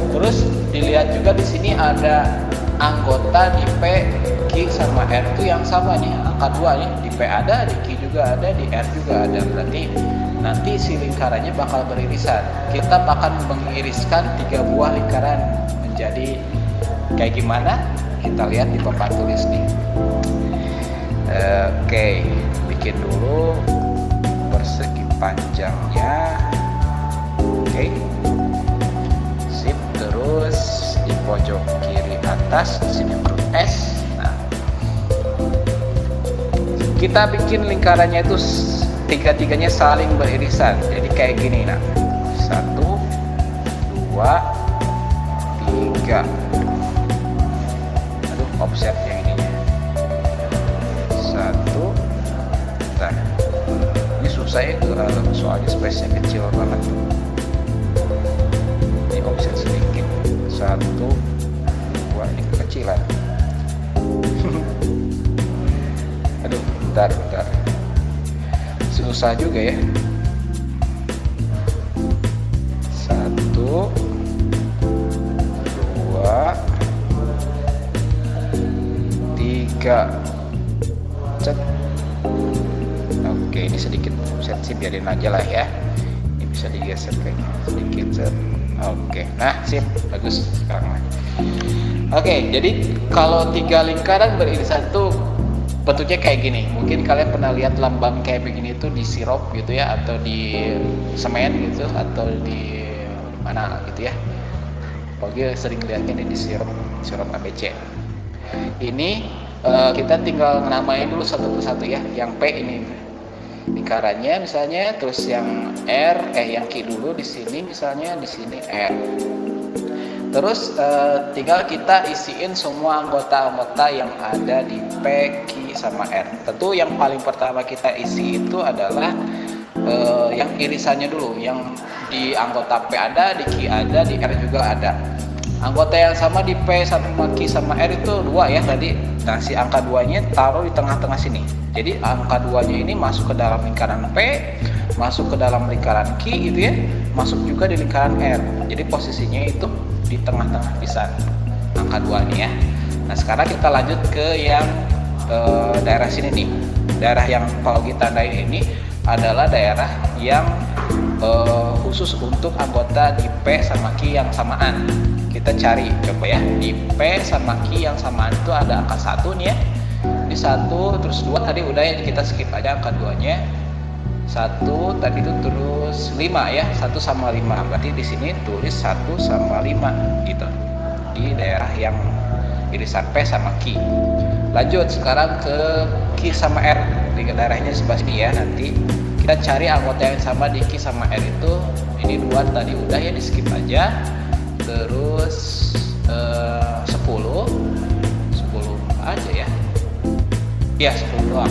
Terus dilihat juga di sini ada anggota di P, Q, sama R itu yang sama nih, angka 2 nih. Di P ada, di Q juga ada, di R juga ada. Berarti nanti si lingkarannya bakal beririsan. Kita akan mengiriskan 3 buah lingkaran menjadi kayak gimana? Kita lihat di papan tulis nih. Oke, bikin dulu persegi panjangnya. Oke. Sip, terus di pojok kiri atas di sini huruf S. Nah, kita bikin lingkarannya itu tiga-tiganya saling beririsan. Jadi kayak gini nah. 1, 2, 3. Aduh, offset yang ininya. 1. Nah, ini susah ya soalnya space-nya kecil banget. Ini offset sedikit. 1, 2, ini kekecilan. Aduh, bentar. Susah juga ya. 1, 2, 3. Cet. Oke, ini sedikit set sih, biarin aja lah ya. Ini bisa digeser kayaknya sedikit set. Oke, nah sip, bagus sekarang. Oke, jadi kalau 3 lingkaran beririsan tuh bentuknya kayak gini. Mungkin kalian pernah lihat lambang kayak begini tuh di sirup gitu ya, atau di semen gitu, atau di mana gitu ya. Pokoknya sering lihatnya di sirup ABC. Ini kita tinggal namain dulu satu persatu ya. Yang P ini lingkarannya misalnya, terus yang R yang Q dulu di sini misalnya, di sini R. Terus tinggal kita isiin semua anggota-anggota yang ada di P, Q, sama R. Tentu yang paling pertama kita isi itu adalah yang irisannya dulu. Yang di anggota P ada, di Q ada, di R juga ada. Anggota yang sama di P sama Q sama R itu 2 ya tadi. Nah, si angka 2-nya taruh di tengah-tengah sini. Jadi angka 2-nya ini masuk ke dalam lingkaran P, masuk ke dalam lingkaran Q gitu ya, masuk juga di lingkaran R. Jadi posisinya itu di tengah-tengah pisah angka 2 nih ya. Nah, sekarang kita lanjut ke yang daerah sini nih. Daerah yang kalau kita tandain ini adalah daerah yang khusus untuk anggota di P sama Q yang samaan. Kita cari coba ya, di P sama Q yang samaan itu ada angka 1 nih ya. Ini 1 terus 2 tadi udah ya, kita skip aja angka 2-nya. 1 tadi itu terus 5 ya, 1 sama 5. Berarti di sini tulis 1 sama 5 gitu. Di daerah yang irisan P sama Q. Lanjut sekarang ke Q sama R di daerahnya sebelah sini ya. Nanti kita cari anggota yang sama di Q sama R itu. Ini 2 tadi udah ya, di skip aja. Terus 10 aja ya. Ya 10 doang.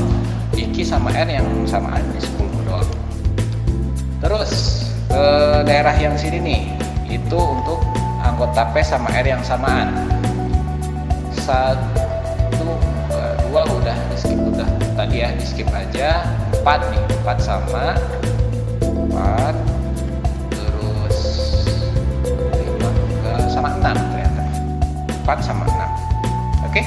Di Q sama R yang samaan ini 10 doang. Terus daerah yang sini nih, itu untuk anggota P sama R yang samaan. 1, 2 udah di skip, udah tadi ya, di skip aja. 4 nih, 4 sama 4, terus 5 sama 6 ternyata. 4 sama 6. Oke,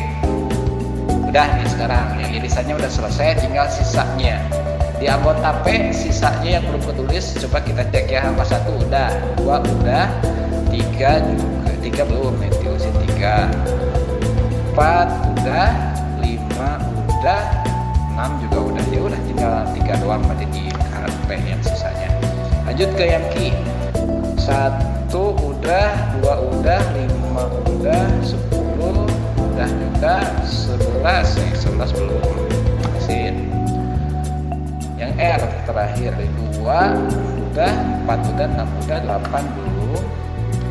udah nih sekarang yang irisannya udah selesai, tinggal sisanya. Di anggota P sisanya yang belum ketulis coba kita cek ya. Apa 1 udah, 2 udah, 3 juga, 3 belum nih, tulisin 3, 4 udah, 5 udah, 6 juga udah. Ya udah tinggal 3 doang berarti di P yang sisanya. Lanjut ke yang Q. 1 udah, 2 udah, 5 udah, 10 udah juga, 11 nih, 11 belum. Kasih. Yang R terakhir 2 udah, 4 udah, 6 udah, 8 belum.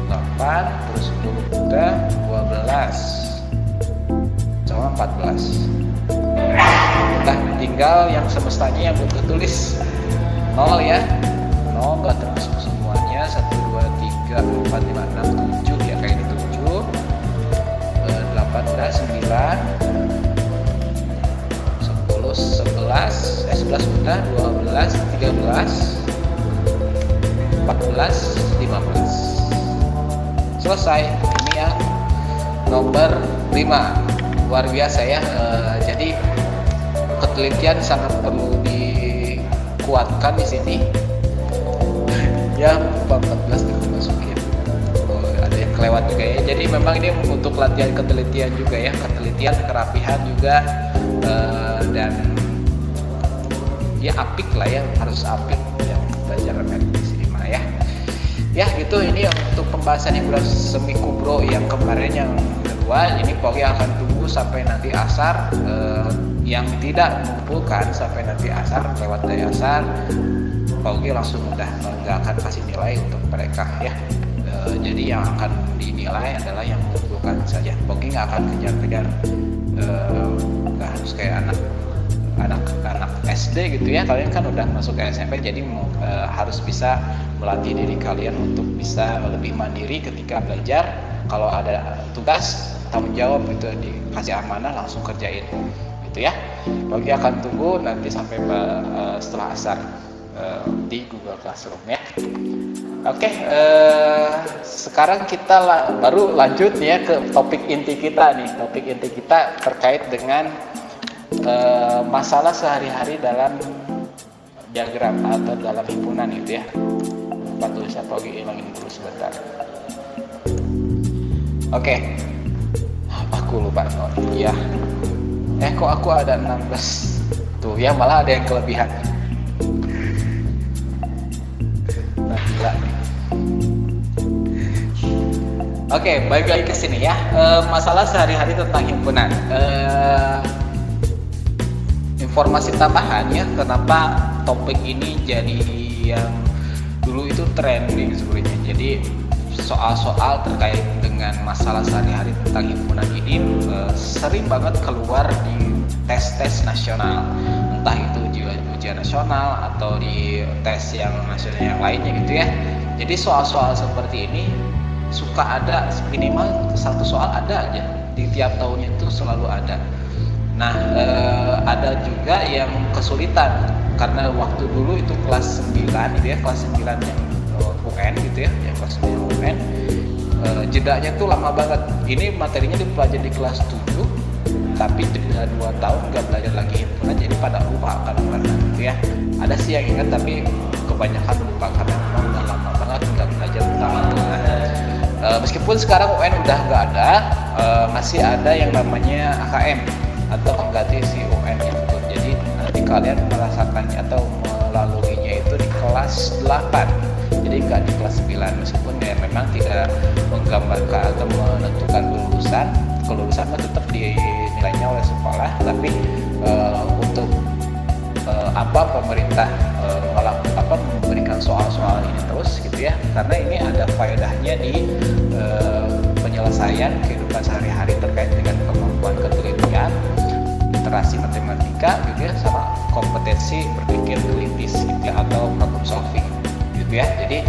8 terus 10 udah, 12 sama 14. Nah, tinggal yang semestanya yang belum tertulis 0 ya. 0 nggak termasuk semuanya. 1, 2, 3, 4, 5, 6, 7 ya, kayak ini 7. 8 udah, 9, 10, 11 udah, 12, 13, 14, 15. Selesai. Ini yang nomor 5. Luar biasa ya. Jadi ketelitian sangat perlu dikuatkan di sini. Ya, 14 dimasukin. Ada yang kelewat juga ya. Jadi memang ini untuk latihan ketelitian juga ya, ketelitian, kerapihan juga, dan ya apik lah ya, harus apik yang belajar di sini mah ya. Ya gitu, ini untuk pembahasan yang udah semi kubro yang kemarin yang kedua. Ini Pogi akan tunggu sampai nanti asar. Yang tidak mengumpulkan sampai nanti asar, lewat dari asar, Pogi langsung udah nggak akan kasih nilai untuk mereka ya. Jadi yang akan dinilai adalah yang mengumpulkan saja. Pogi nggak akan kejar-kejar, nggak harus kayak anak SD gitu ya. Kalian kan udah masuk ke SMP, jadi harus bisa melatih diri kalian untuk bisa lebih mandiri ketika belajar. Kalau ada tugas, tanggung jawab itu dikasih amanah, langsung kerjain gitu ya. Pogi akan tunggu nanti sampai setelah asar di Google Classroom ya. Oke, sekarang kita baru lanjut ya ke topik inti kita nih. Topik inti kita terkait dengan masalah sehari-hari dalam diagram atau dalam himpunan gitu ya. Lupa tulisan Pogi, hilangin dulu sebentar. Oke. Aku lupa. Oh iya. Kok aku ada 16. Tuh ya, malah ada yang kelebihan. Nah, gila nih. Oke, balik lagi ke sini ya. Masalah sehari-hari tentang himpunan. Informasi tambahannya, kenapa topik ini jadi yang dulu itu trending sebenarnya. Jadi soal-soal terkait dengan masalah sehari-hari tentang himpunan ini sering banget keluar di tes-tes nasional, entah itu ujian nasional atau di tes yang nasional yang lainnya gitu ya. Jadi soal-soal seperti ini suka ada, minimal satu soal ada aja di tiap tahunnya, itu selalu ada. Nah, ada juga yang kesulitan karena waktu dulu itu kelas 9 gitu ya, kelas 9 yang UN gitu ya, yang kelas 9 UN, jedanya tuh lama banget. Ini materinya dipelajari di kelas 7, tapi jeda 2 tahun nggak belajar lagi himpunan, jadi pada lupa kan gitu ya. Ada sih yang ingat, tapi kebanyakan lupa karena memang udah lama banget nggak belajar tentang himpunan. Meskipun sekarang UN udah nggak ada, masih ada yang namanya AKM atau pengganti si UN itu. Jadi nanti kalian merasakannya atau melaluinya itu di kelas 8, jadi nggak di kelas 9. Meskipun ya memang tidak menggambarkan atau menentukan kelulusan mah tetap dinilai nilainya oleh sekolah, tapi untuk pemerintah memberikan soal-soal ini terus gitu ya, karena ini ada faedahnya di penyelesaian kehidupan sehari-hari terkait dengan kemampuan ketelitian, literasi matematika gitu ya, sama kompetensi berpikir kritis gitu ya, atau problem solving gitu ya. Jadi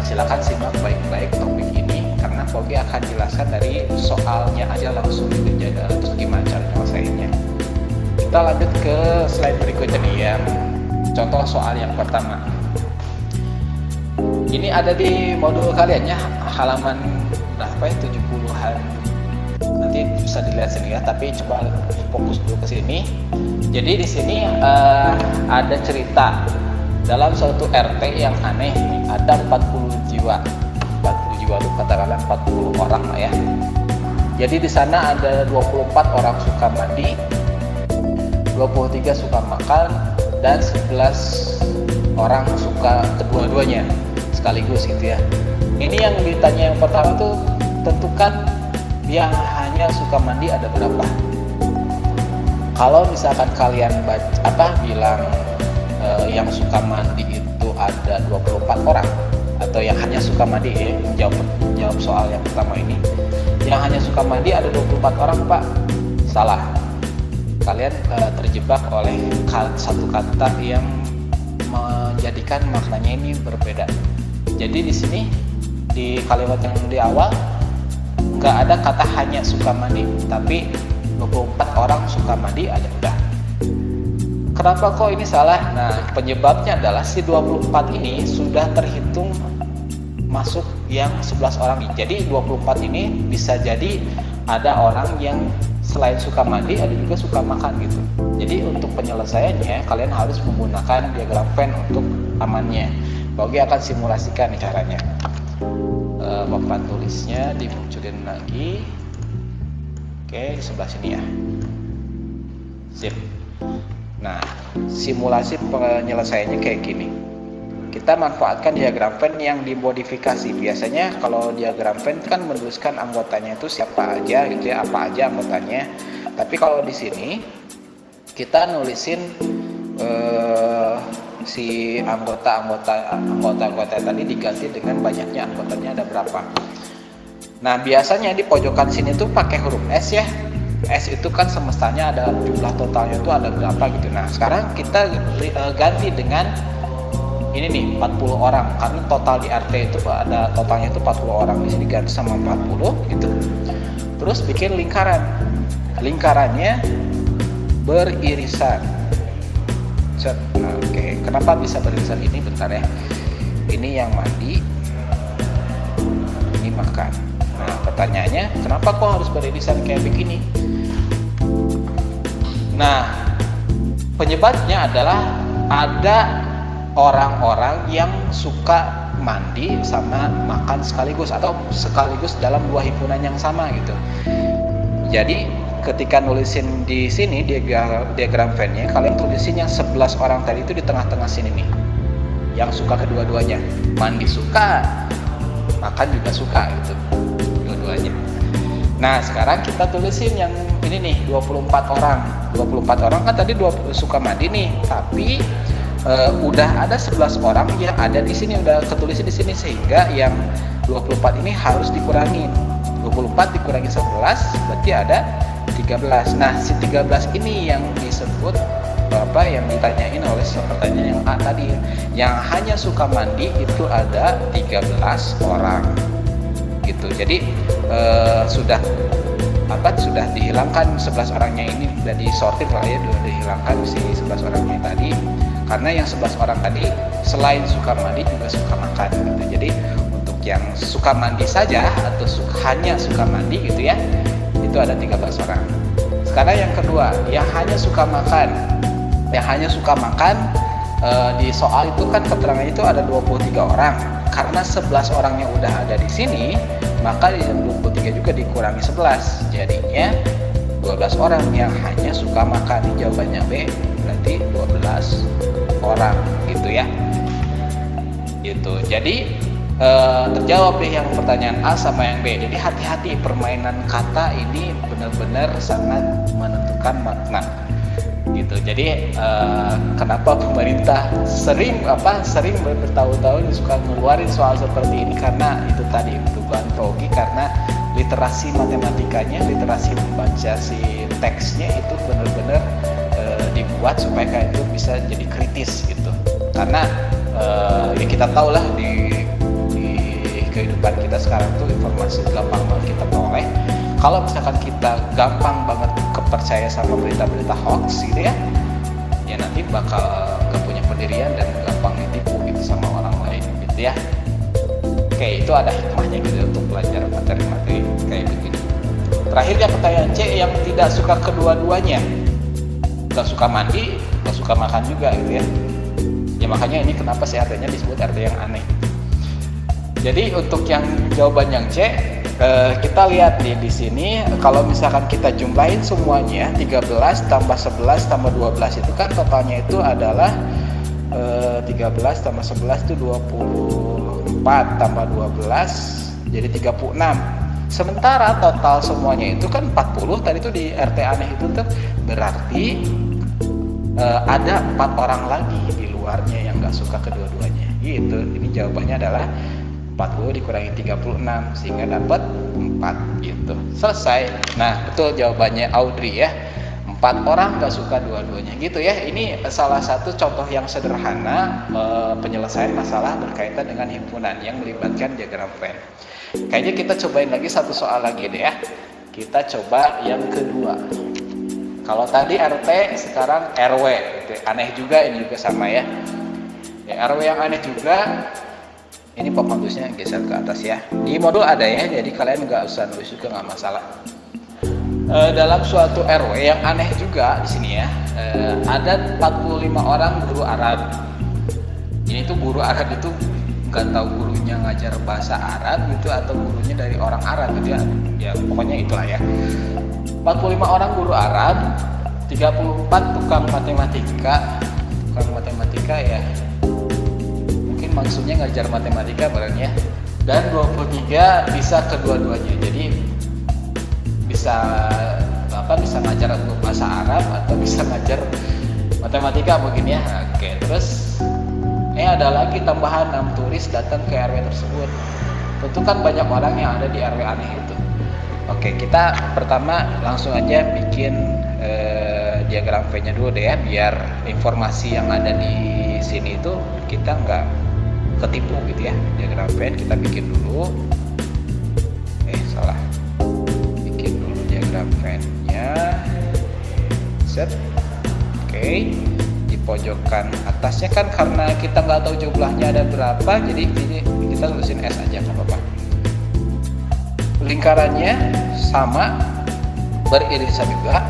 silakan simak baik-baik topik ini karena Pogi akan jelaskan dari soalnya aja langsung gitu, terus gimana cara nyelesainnya. Kita lanjut ke slide berikutnya nih ya. Contoh soal yang pertama. Ini ada di modul kalian ya, halaman berapa ya, 70-an. Nanti bisa dilihat sini ya, tapi coba fokus dulu ke sini. Jadi di sini ada cerita dalam suatu RT yang aneh, ada 40 jiwa. 40 jiwa itu katakanlah 40 orang lah ya. Jadi di sana ada 24 orang suka mandi, 23 suka makan, dan 11 orang suka kedua-duanya sekaligus gitu ya. Ini yang ditanya yang pertama tuh, tentukan yang hanya suka mandi ada berapa. Kalau misalkan kalian bilang yang suka mandi itu ada 24 orang, atau yang hanya suka mandi ya, jawab soal yang pertama ini, yang hanya suka mandi ada 24 orang Pak, salah. Kalian terjebak oleh satu kata yang menjadikan maknanya ini berbeda. Jadi di sini di kalimat yang di awal nggak ada kata hanya suka mandi, tapi 24 orang suka mandi ada udah. Kenapa kok ini salah? Nah, penyebabnya adalah si 24 ini sudah terhitung masuk yang 11 orang ini. Jadi 24 ini bisa jadi ada orang yang selain suka mandi ada juga suka makan gitu. Jadi untuk penyelesaiannya kalian harus menggunakan diagram Venn untuk amannya. Bogi akan simulasikan nih caranya. Papan tulisnya dimunculin lagi. Oke, di sebelah sini ya. Sip. Nah, simulasi penyelesaiannya kayak gini. Kita manfaatkan diagram Venn yang dimodifikasi. Biasanya kalau diagram Venn kan menuliskan anggotanya itu siapa aja gitu ya, apa aja anggotanya. Tapi kalau di sini kita nulisin si anggota tadi diganti dengan banyaknya anggotanya ada berapa. Nah, biasanya di pojokan sini tuh pakai huruf S ya. S itu kan semestanya ada jumlah totalnya itu ada berapa gitu. Nah, sekarang kita ganti dengan ini nih 40 orang, karena total di RT itu ada totalnya itu 40 orang, di sini ganti sama 40 gitu. Terus bikin lingkaran. Lingkarannya beririsan. Nah, oke. Kenapa bisa beririsan ini? Bentar ya. Ini yang mandi, ini makan. Nah, pertanyaannya, kenapa kok harus beririsan kayak begini? Nah, penyebabnya adalah ada orang-orang yang suka mandi sama makan sekaligus atau sekaligus dalam dua himpunan yang sama gitu. Jadi ketika nulisin di sini diagram Venn-nya, kalian tulisin yang 11 orang tadi itu di tengah-tengah sini nih. Yang suka kedua-duanya. Mandi suka, makan juga suka gitu. Dua-duanya. Nah, sekarang kita tulisin yang ini nih 24 orang. 24 orang kan tadi suka mandi nih, tapi udah ada 11 orang yang ada di sini, udah ketulis di sini, sehingga yang 24 ini harus dikurangi. 24 dikurangi 11 berarti ada 13. Nah, si 13 ini yang disebut yang ditanyain oleh pertanyaan yang A tadi. Yang hanya suka mandi itu ada 13 orang. Gitu. Jadi sudah dihilangkan 11 orangnya ini, sudah disortir lah ya, sudah dihilangkan si 11 orangnya tadi. Karena yang 11 orang tadi selain suka mandi juga suka makan gitu. Jadi untuk yang suka mandi saja atau hanya suka mandi gitu ya, itu ada 13 orang. Sekarang yang kedua, yang hanya suka makan. Yang hanya suka makan di soal itu kan keterangannya itu ada 23 orang. Karena 11 orang yang udah ada di sini, maka yang 23 juga dikurangi 11. Jadinya 12 orang yang hanya suka makan. Jawabannya B, berarti 12 orang gitu ya. Gitu. Jadi terjawab deh yang pertanyaan A sama yang B. Jadi hati-hati, permainan kata ini benar-benar sangat menentukan makna gitu. Jadi kenapa pemerintah sering bertahun-tahun suka ngeluarin soal seperti ini, karena itu tadi dugaan grogi, karena literasi matematikanya, literasi membaca si teksnya itu benar-benar dibuat supaya kayak itu bisa jadi kritis gitu. Karena ya kita tahu lah di kehidupan kita sekarang tuh informasi gampang banget kita peroleh. Kalau misalkan kita gampang banget kepercaya sama berita-berita hoax gitu ya nanti bakal gak punya pendirian dan gampang ditipu gitu sama orang lain gitu ya. Oke, itu ada hikmahnya gitu untuk belajar materi-materi kayak begini. Terakhirnya pertanyaan C, yang tidak suka kedua-duanya, gak suka mandi, gak suka makan juga gitu ya. Ya makanya ini kenapa sih RT-nya disebut RT yang aneh. Jadi untuk yang jawaban yang C, kita lihat nih di sini, kalau misalkan kita jumlahin semuanya 13 tambah 11 tambah 12 itu kan totalnya itu adalah 13 tambah 11 itu 24 tambah 12 jadi 36. Sementara total semuanya itu kan 40 tadi itu di RT aneh itu tuh berarti ada 4 orang lagi di luarnya yang gak suka kedua-duanya gitu. Ini jawabannya adalah 40 dikurangi 36 sehingga dapat 4 gitu. Selesai. Nah, betul jawabannya Audrey ya. 4 orang gak suka dua-duanya gitu ya. Ini salah satu contoh yang sederhana penyelesaian masalah berkaitan dengan himpunan yang melibatkan diagram Venn. Kayaknya kita cobain lagi satu soal lagi deh ya. Kita coba yang kedua. Kalau tadi RT, sekarang RW. Aneh juga, ini juga sama ya. RW yang aneh juga. Ini pemandusnya geser ke atas ya. Di modul ada ya, jadi kalian nggak usah nulis juga, nggak masalah. Dalam suatu RW yang aneh juga di sini ya, ada 45 orang guru Arab. Ini tuh guru Arab itu nggak tahu gurunya ngajar bahasa Arab gitu atau gurunya dari orang Arab gitu ya. Ya pokoknya itulah ya. 45 orang guru Arab, 34 tukang matematika. Tukang matematika ya. Maksudnya ngajar matematika barangnya, dan 23 bisa kedua-duanya. Jadi bisa ngajar bahasa Arab atau bisa ngajar matematika mungkin ya. Oke, terus ada lagi tambahan 6 turis datang ke RW tersebut. Tentu kan banyak orang yang ada di RW aneh itu. Oke, kita pertama langsung aja bikin diagram V-nya dulu deh ya, biar informasi yang ada di sini itu kita nggak ketipu gitu ya. Diagram Venn kita bikin dulu. Salah. Bikin dulu diagram Venn-nya. Set. Oke. Di pojokan atasnya kan karena kita nggak tahu jumlahnya ada berapa, jadi kita tulisin S aja nggak apa-apa. Lingkarannya sama, beririsan juga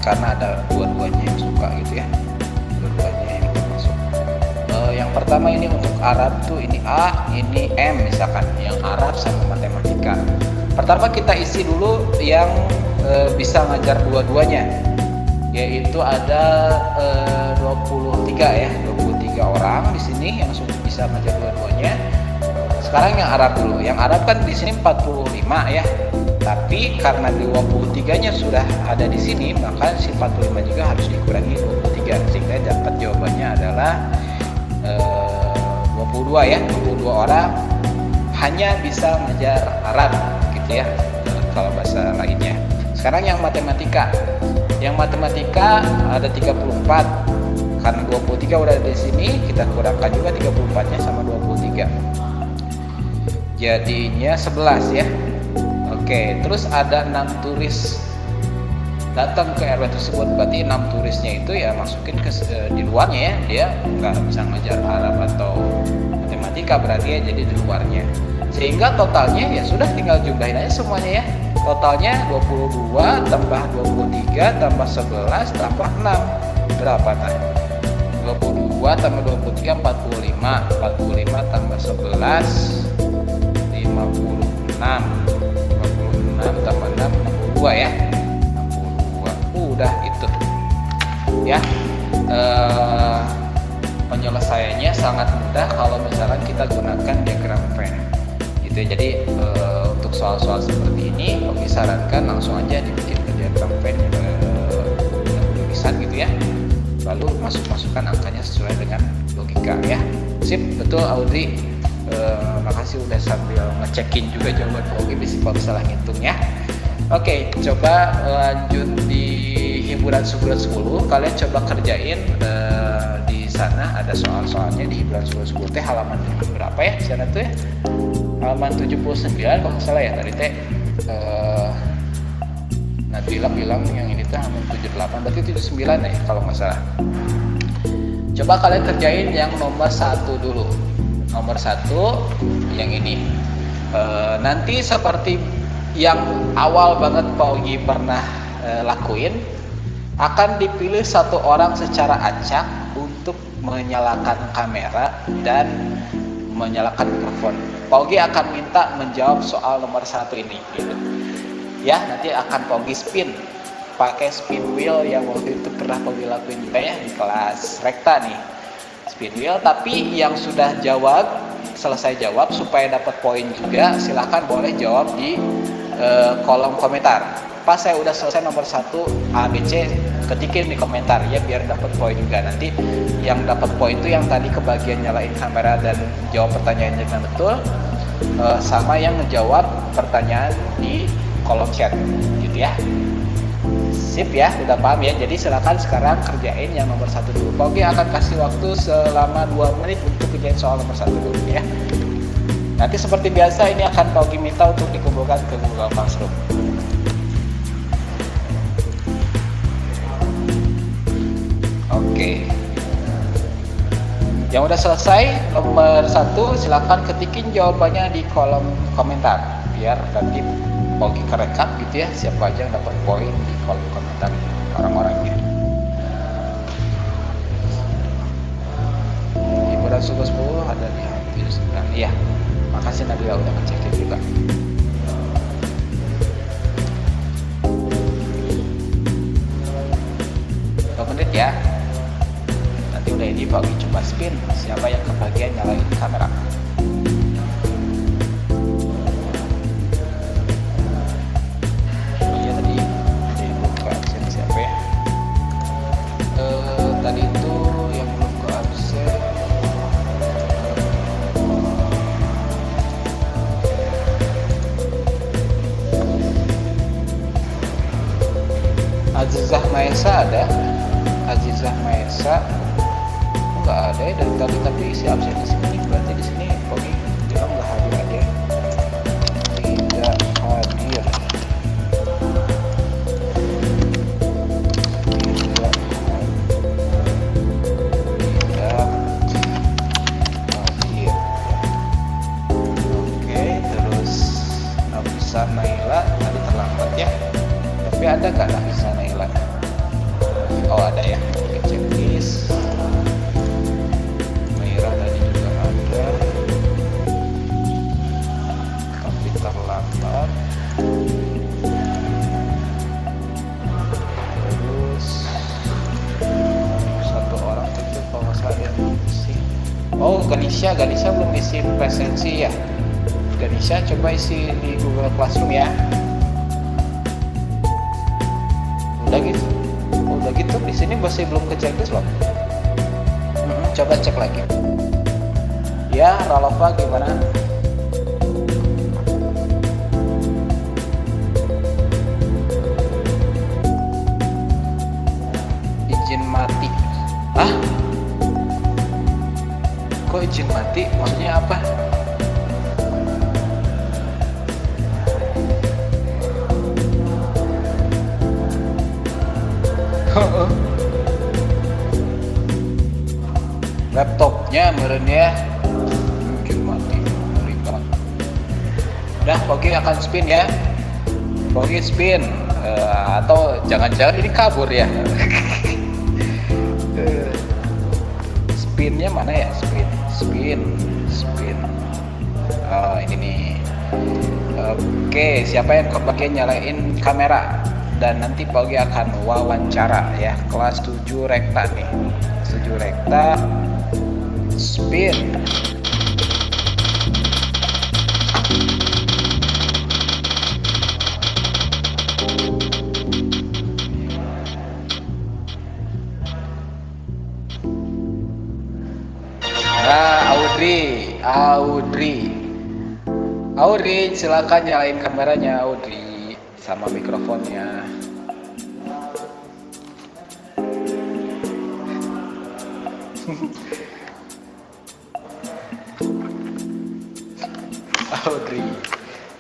karena ada dua-duanya yang suka gitu ya. Dua-duanya yang termasuk. Yang pertama ini untuk Arab tuh ini A, ini M misalkan, yang Arab sama matematika. Pertama kita isi dulu yang bisa ngajar dua-duanya, yaitu ada 23 ya, 23 orang di sini yang bisa ngajar dua-duanya. Sekarang yang Arab dulu. Yang Arab kan di sini 45 ya. Tapi karena 23-nya sudah ada di sini, maka si 45 juga harus dikurangi 23 sehingga dapat jawabannya adalah 22 ya. 22 orang hanya bisa ngajar Arab gitu ya, kalau bahasa lainnya. Sekarang yang matematika. Yang matematika ada 34. Karena 23 udah ada di sini, kita kurangkan juga 34-nya sama 23. Jadinya 11 ya. Oke, terus ada 6 turis datang ke RW tersebut, berarti 6 turisnya itu ya masukin ke di luarnya ya, dia nggak bisa ngajar Arab atau matematika berarti ya, jadi di luarnya. Sehingga totalnya ya sudah tinggal jumlahin aja semuanya ya. Totalnya 22 tambah 23 tambah 11 tambah 6 berapa tadi? 22 tambah 23 45, 45 tambah 11 56, 56 tambah 6 62 ya. Udah itu ya, penyelesaiannya sangat mudah kalau misalkan kita gunakan diagram Venn gitu ya. Jadi untuk soal-soal seperti ini Pogi sarankan langsung aja dibikin ke diagram Venn tulisan gitu ya, lalu masukkan angkanya sesuai dengan logika ya. Sip, betul Audrey. Makasih udah sambil ngecekin juga jawaban Pogi kalau salah ngitung ya. Oke, coba lanjut di hiburan sebulan 10. Kalian coba kerjain di sana ada soal-soalnya di hiburan sebulan 10 teh halaman berapa ya di sana tuh ya? Halaman 79 kalau nggak salah ya tadi teh. Nabila bilang yang ini tuh halaman 78, berarti 79 ya kalau nggak salah. Coba kalian kerjain yang nomor 1 dulu. Nomor 1 yang ini. Nanti seperti yang awal banget Pogi pernah lakuin, akan dipilih satu orang secara acak untuk menyalakan kamera dan menyalakan mikrofon. Pogi akan minta menjawab soal nomor 1 ini gitu. Ya, nanti akan Pogi spin pakai spin wheel yang waktu itu pernah Pogi lakuin juga ya di kelas rekta nih. Spin wheel, tapi yang sudah selesai jawab supaya dapat poin juga, silahkan boleh jawab di kolom komentar. Pas saya udah selesai nomor 1 ABC, ketikin di komentar ya biar dapat poin juga. Nanti yang dapat poin itu yang tadi kebagian nyalain kamera dan jawab pertanyaannya dengan betul, sama yang ngejawab pertanyaan di kolom chat gitu ya. Sip ya, udah paham ya. Jadi silakan sekarang kerjain yang nomor 1 dulu. Pogi akan kasih waktu selama 2 menit untuk kerjain soal nomor 1 dulu ya. Nanti seperti biasa ini akan Pogi minta untuk dikumpulkan ke Google Classroom. Oke. Yang udah selesai nomor 1 silakan ketikin jawabannya di kolom komentar biar nanti Pogi kerekap gitu ya siapa aja yang dapat poin di kolom komentar orang-orangnya. Hiburan suku 10 ada di hampir 9. Iya. Makasih Nabila udah ngecekin juga. Menit ya. Nanti udah ini Pogi coba spin siapa yang kebagian nyalain kamera. Oh iya tadi buka absen siapa ya? Tadi itu yang belum ke absen. Azizah Maesa ada. Azizah Maesa nggak ada ya dari tadi, tapi isi absen di sini berarti di sini Pogi bilang nggak hadir aja. Tidak hadir. Oke, terus Nafisa Naila tadi terlambat ya. Tapi ada nggak Nafisa Naila? Oh ada ya, oke checklist. Maira tadi juga ada, tapi terlambat. Terus satu orang itu kalau saya isi. Oh Ganesha belum isi presensi ya. Ganesha coba isi di Google Classroom ya. Udah gitu. Udah gitu di sini masih belum ke checklist loh. Coba cek lagi. Ya, Ralova gimana? Izin mati. Hah? Kok izin mati? Maksudnya apa? Laptopnya meren ya mungkin mati ribet. Udah Pogi akan spin ya. Pogi spin atau jangan-jangan ini kabur ya. Spinnya mana ya? Spin. Oh ini nih. Oke, siapa yang kebagian nyalain kamera? Dan nanti Pogi akan wawancara ya kelas 7 rekta nih. 7 rekta Spin. Audrey, silakan nyalain kameranya Audrey sama mikrofonnya.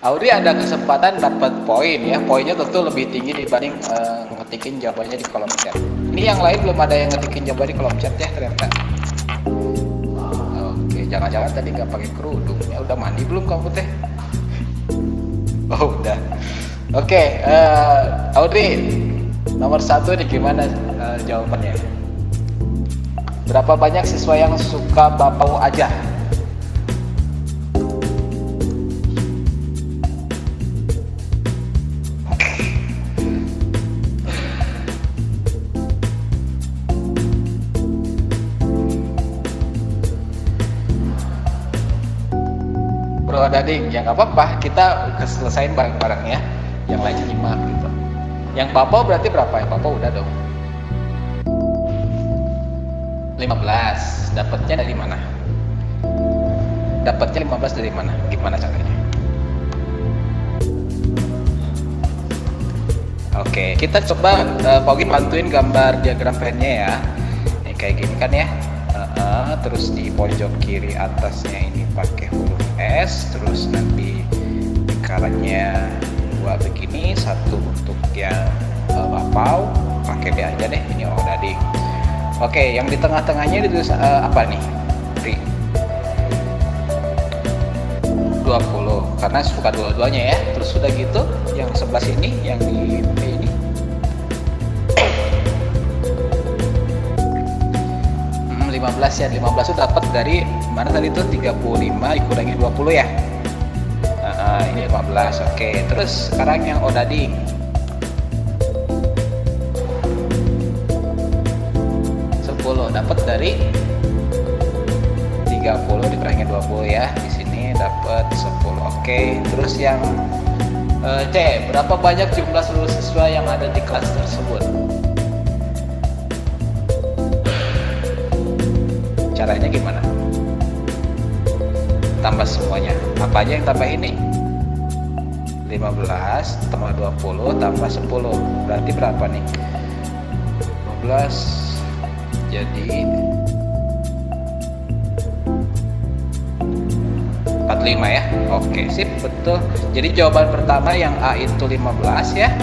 Audrey ada kesempatan dapat poin ya. Poinnya tentu lebih tinggi dibanding ngetikin jawabannya di kolom chat. Ini yang lain belum ada yang ngetikin jawaban di kolom chat ya ternyata. Oke, jangan-jangan tadi nggak pakai kerudung. Ya udah mandi belum kamu teh? Oh udah. Oke, Audrey nomor 1 nih gimana jawabannya? Berapa banyak siswa yang suka bapau aja? Bro Dading, ya nggak apa-apa, kita selesain bareng-bareng ya. Yang lain nyimak gitu. Yang bapau berarti berapa? Yang bapau udah dong. 15. Dapatnya dari mana? Dapatnya 15 dari mana? Gimana caranya? Oke, kita coba Pogi bantuin gambar diagram pennya ya. Ini kayak gini kan ya. Terus di pojok kiri atasnya ini pakai huruf S, terus nanti lingkarannya 2 begini, 1 untuk yang bapau, pakai D aja deh, ini Dading. Oke, yang di tengah-tengahnya ditulis apa nih? Pri 20, karena suka dua-duanya ya. Terus sudah gitu, yang sebelah sini, yang di B ini 15 ya. 15 itu dapat dari mana tadi itu? 35 dikurangi 20 ya. Ini 15. Oke, terus sekarang yang Dading. 10 dapat dari 30 dikurangi 20 ya. Di sini dapat 10. Oke, terus yang C, berapa banyak jumlah seluruh siswa yang ada di kelas tersebut? Caranya gimana? Tambah semuanya. Apa aja yang tambah ini? 15 tambah 20 tambah 10. Berarti berapa nih? 15 jadi 45 ya. Oke, sip, betul. Jadi jawaban pertama yang A itu 15 ya.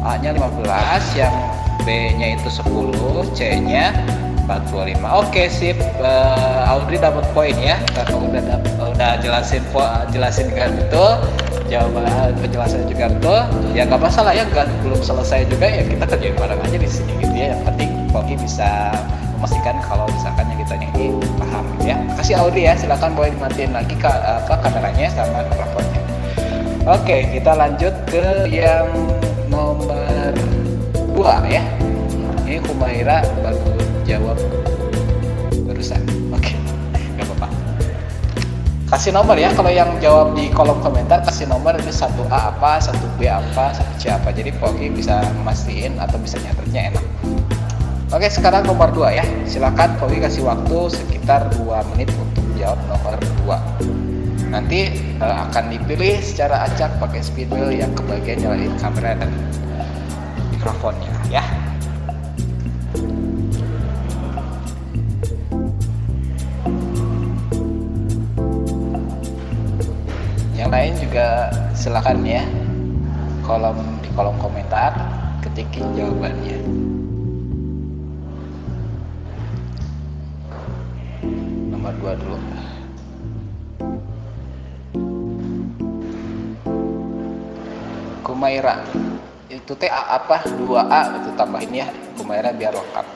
A-nya 15, yang B-nya itu 10, C-nya 45. Oke, sip. Audrey dapat poin ya karena udah jelasin dengan betul, jawaban penjelasannya juga betul. Ya nggak masalah ya, belum selesai juga ya, kita kerjain bareng aja di sini gitu ya. Yang penting Pogi bisa memastikan kalau misalkan yang kita ini paham gitu ya. Kasih Audrey ya, silakan boleh dimatiin lagi kameranya sama mikrofonnya. Oke, kita lanjut ke yang nomor 2 ya. Ini Humaira baru jawab barusan. Oke, nggak apa-apa. Kasih nomor ya, kalau yang jawab di kolom komentar kasih nomor, ini 1A apa, 1B apa, 1C apa. Jadi Pogi bisa mastiin atau bisa nyatetnya enak. Oke, sekarang nomor 2 ya. Silakan Pogi kasih waktu sekitar 2 menit untuk jawab nomor 2. Nanti akan dipilih secara acak pakai speed wheel yang kebagian nyalain kamera dan mikrofonnya ya. Yang lain juga silakan ya, di kolom komentar ketikin jawabannya. Nomor 2 dulu. Kumaira itu teh apa? 2A itu tambahin ya, Kumaira biar lengkap.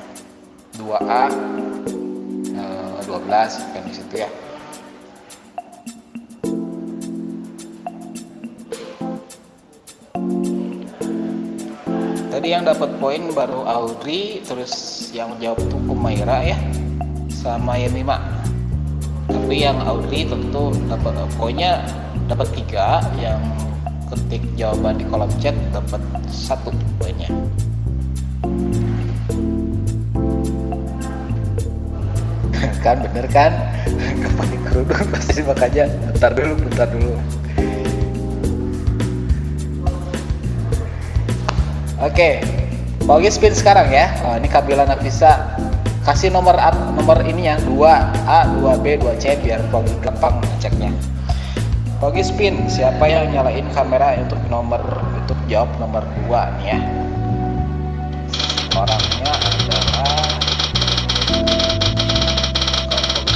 2A 12 kan di situ ya. Tadi yang dapat poin baru Audrey, terus yang jawab tuh Kumaira ya, sama Yemima. Tapi yang Audrey tentu dapat poinnya, dapat 3, yang ketik jawaban di kolom chat dapat 1 poinnya. Kan bener kan? Nggak pakai kerudung pasti, makanya bentar dulu. Oke, Pogi spin sekarang ya. Oh, ini Kabila Nafisa kasih nomor ini yang 2A, 2B, 2C biar Pogi gampang ngeceknya. Pogi spin, siapa yang nyalain kamera untuk jawab nomor 2 nih ya. Orangnya adalah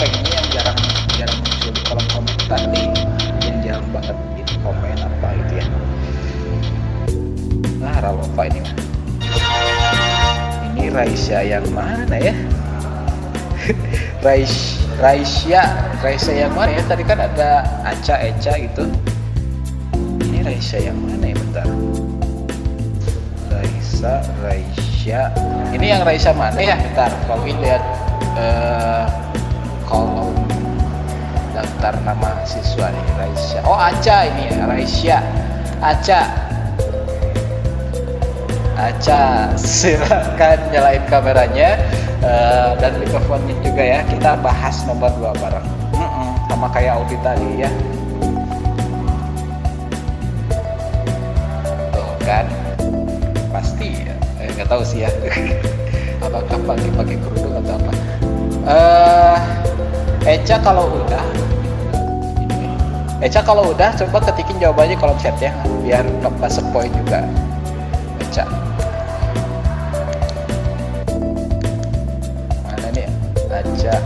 ini yang jarang muncul di kolom komentar nih, yang jarang banget di komen apa gitu ya. Nah, Ralova ini mah. Ini Raisya yang mana ya? Raisya yang mana ya? Tadi kan ada Eca gitu. Ini Raisya yang mana ya? Bentar. Raisya. Ini yang Raisya mana ya? Bentar. Kalau ini lihat kolom daftar nama siswa nih, Raisya. Oh, Aca ini ya, Raisya. Aca, silakan nyalain kameranya dan mikrofonnya juga ya. Kita bahas nomor 2 bareng. Sama kayak Audi tadi ya. Tuh kan, pasti ya. Nggak tahu sih ya. Apakah pakai kerudung atau apa? Eca kalau udah coba ketikin jawabannya kolom chat ya, biar dapat sepoin juga. Eca mana nih? Eca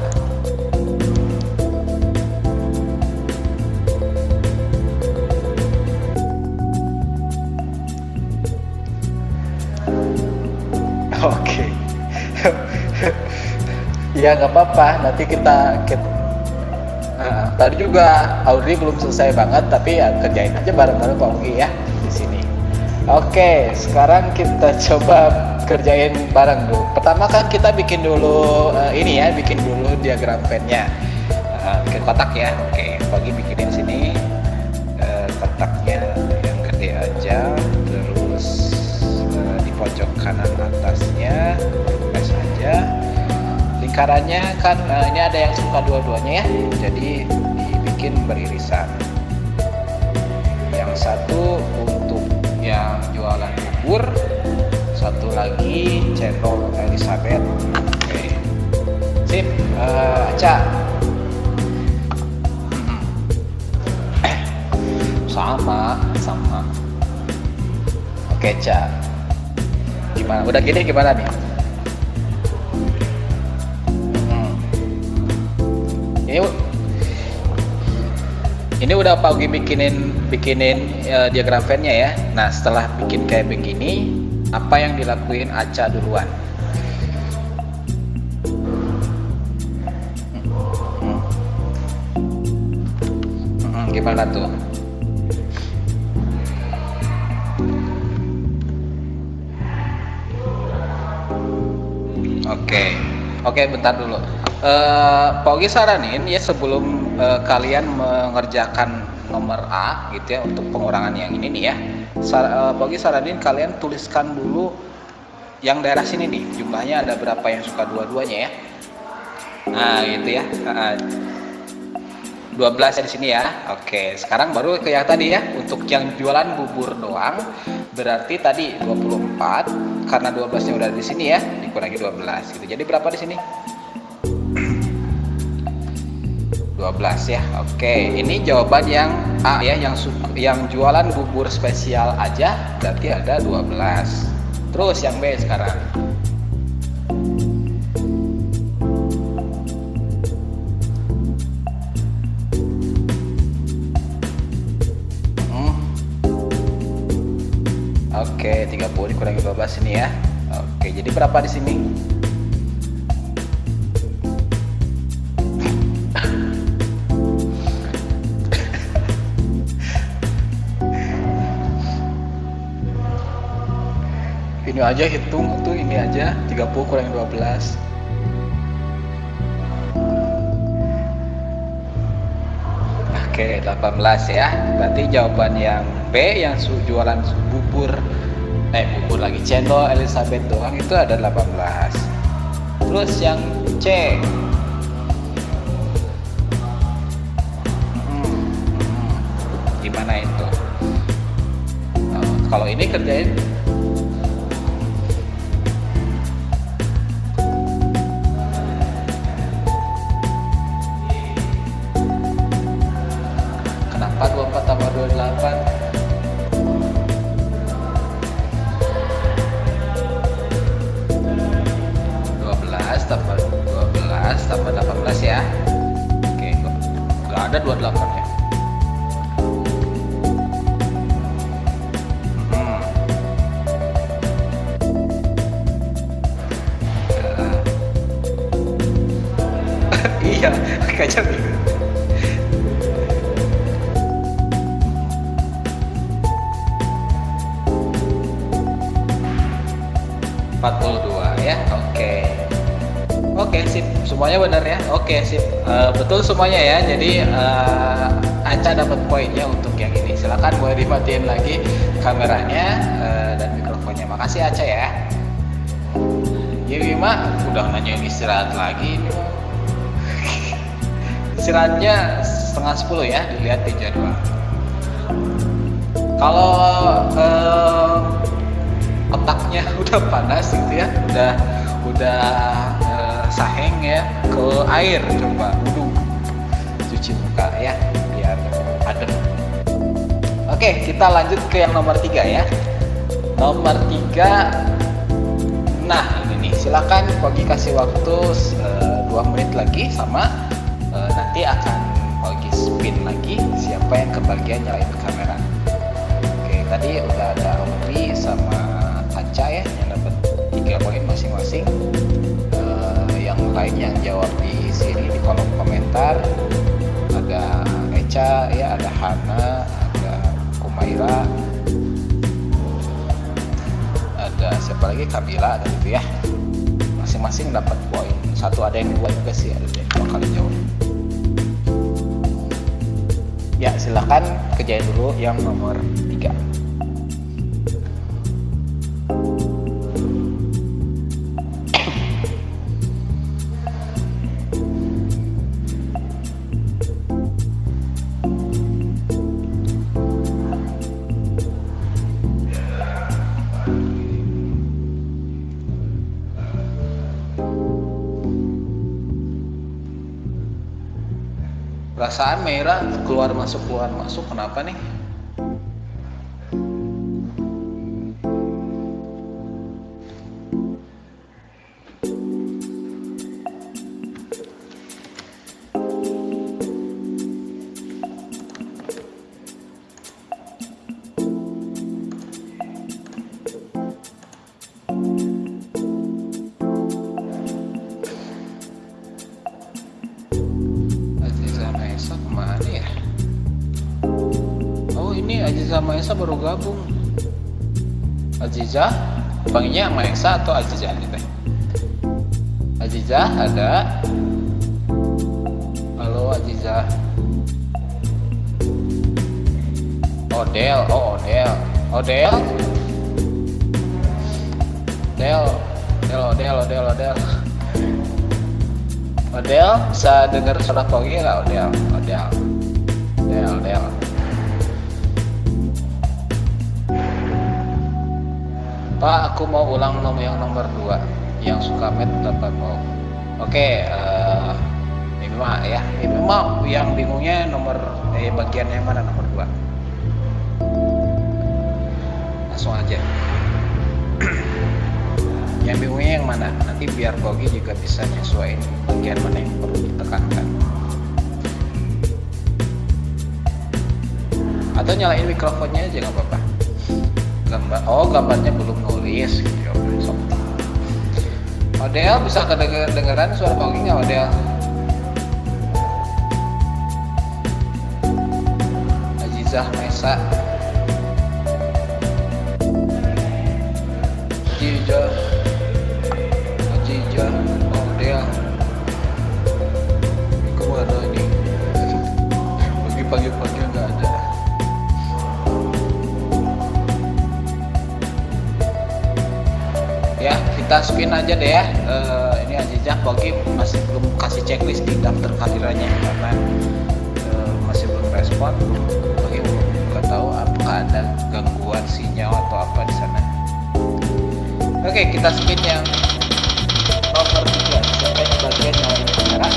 oke. Ya nggak apa-apa, nanti kita tadi juga Audrey belum selesai banget, tapi ya kerjain aja bareng-bareng Pogi ya di sini. Oke, sekarang kita coba kerjain bareng dulu. Pertama kan kita bikin dulu bikin dulu diagram Venn-nya. Bikin kotak ya. Oke, Pogi bikinin sini kotaknya yang gede aja, terus di pojok kanan atasnya press aja. Lingkarannya kan ini ada yang suka dua-duanya ya, jadi dibikin beririsan. Yang satu untuk yang jualan bubur, satu lagi channel Elizabeth. Oke, sip. Aca sama. Oke, Ca, gimana? Udah gini gimana nih? Ini udah Pogi bikinin diagram Venn-nya ya. Nah, setelah bikin kayak begini, apa yang dilakuin Aca duluan? Gimana tuh? Oke, bentar dulu. Pogi saranin ya, sebelum kalian mengerjakan nomor A gitu ya, untuk pengurangan yang ini nih ya, Pogi saranin kalian tuliskan dulu yang daerah sini nih, jumlahnya ada berapa yang suka dua-duanya ya. Nah gitu ya, 12 ya di sini ya. Oke, sekarang baru ke yang tadi ya, untuk yang jualan bubur doang, berarti tadi 24, karena 12-nya udah di sini ya, dikurangi 12 gitu. Jadi berapa di sini? 12 ya. Oke, ini jawaban yang A ya, yang jualan bubur spesial aja berarti ada 12. Terus yang B sekarang. Oke, 30 dikurangi 12 ini ya. Oke, jadi berapa di sini? Ini aja hitung tuh, ini aja 30 kurangi 12. Oke, 18 ya. Berarti jawaban yang B yang jualan bubur bubur lagi cendol Elizabeth doang itu ada 18. Terus yang C. Gimana itu? Nah, kalau ini kerjain kenapa 24 tambah 28? 12 tambah 12 tambah 18 ya. Oke, nggak ada 28 ya. Iya, kacau gitu. 42 ya. Oke sip, semuanya benar ya. Oke sip, betul semuanya ya. Jadi Aca dapat poinnya untuk yang ini. Silakan boleh dimatiin lagi kameranya dan mikrofonnya. Makasih Aca ya. Ywi mah udah nanyain istirahat lagi ini. Istirahatnya setengah 10 ya, dilihat di jadwal. Kalau otaknya udah panas gitu ya, udah saheng ya, ke air coba wudhu, cuci muka ya biar adem. Oke, kita lanjut ke yang nomor 3 ya. Nomor 3, nah ini nih, silakan Pogi kasih waktu 2 menit lagi, sama nanti akan Pogi spin lagi siapa yang kebagian nyalain kamera. Oke, tadi udah ada Audrey sama Aca ya yang dapat 3 poin masing-masing. Yang lain yang jawab di sini di kolom komentar ada Eca ya, ada Hana, ada Kumaira, ada siapa lagi, Kabila, ada gitu ya. Masing-masing dapat poin. Satu ada yang 2 juga sih, ada yang 2 kali jawab. Ya silakan kerjain dulu yang nomor 3. Perasaan merah keluar masuk kenapa nih? Aziza sama Esa baru gabung. Aziza panggilnya sama Esa atau Aziza nih teh? Aziza ada. Halo Aziza. Odel, Odel. Odel, bisa dengar suara Pogi nggak Odel? Pak, aku mau ulang yang nomor 2 yang suka met dapat mau. Oke, ini mah ya. Ini mah yang bingungnya nomor bagian yang mana nomor 2. Langsung aja. Yang bingungnya yang mana? Nanti biar Pogi juga bisa nyesuaiin bagian mana yang perlu ditekankan. Atau nyalain mikrofonnya aja nggak apa-apa. Gambarnya belum nulis gitu ya. Odel bisa kedengeran suara Pogi nggak Odel? Azizah Mesa, Ajija, Odel. Kemana ini? Pagi-pagi kita spin aja deh ya. Ini Azizah Pogi masih belum kasih checklist di daftar kehadirannya karena masih belum respon. Pogi nggak tahu apakah ada gangguan sinyal atau apa di sana. Oke, kita spin yang nomor 3 sampai bagian nyalain kamera.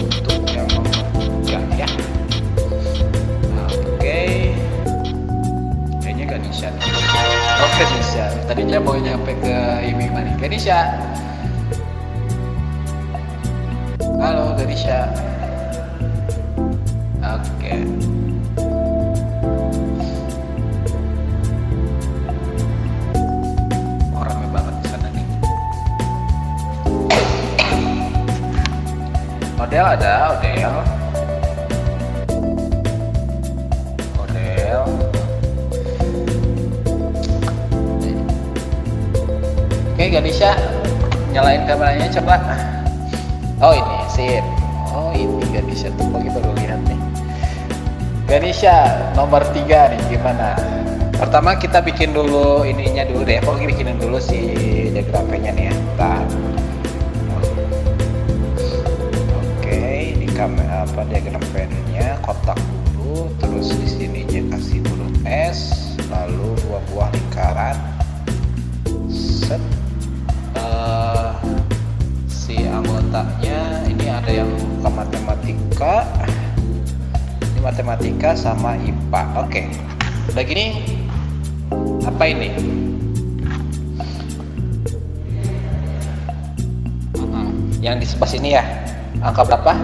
Untuk yang nomor 3 ya. Oke, kayaknya Ganesha nih. Oh, Ganesha. Tadinya mau nyampe ke Imi Mani. Ganesha. Halo Ganesha. Oke. Oh, rame banget di sana nih. Odel ada, Odel. Oke, Ganesha, nyalain kameranya coba. Oh ini, sip. Oh ini Ganesha tuh, pagi baru lihat nih. Ganesha nomor 3 nih, gimana? Pertama kita bikin dulu ininya dulu deh. Pokoknya bikinin dulu si diagramnya nih ya. Bentar. Oke, ini kamera apa diagram pennya, kotak dulu, terus di sininya kasih huruf S, lalu 2 buah lingkaran. Set. Si anggotanya ini ada yang buka matematika, ini matematika sama IPA. Oke, udah gini apa ini? Yang di sebelah sini ya, angka berapa?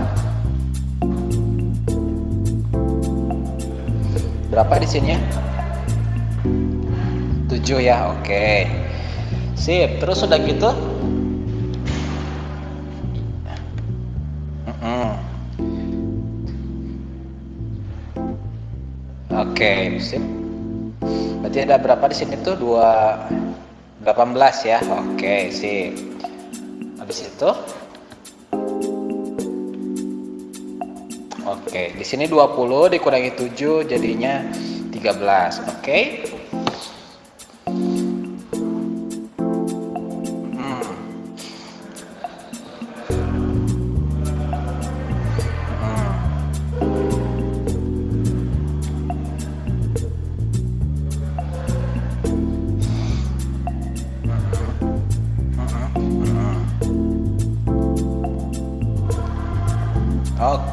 Berapa di sini ya? 7 ya, oke. Sip, terus udah gitu oke, sip. Berarti ada berapa di sini tuh? 18 ya. Oke, sip. Habis itu oke, di sini 20 dikurangi 7 jadinya 13. Oke.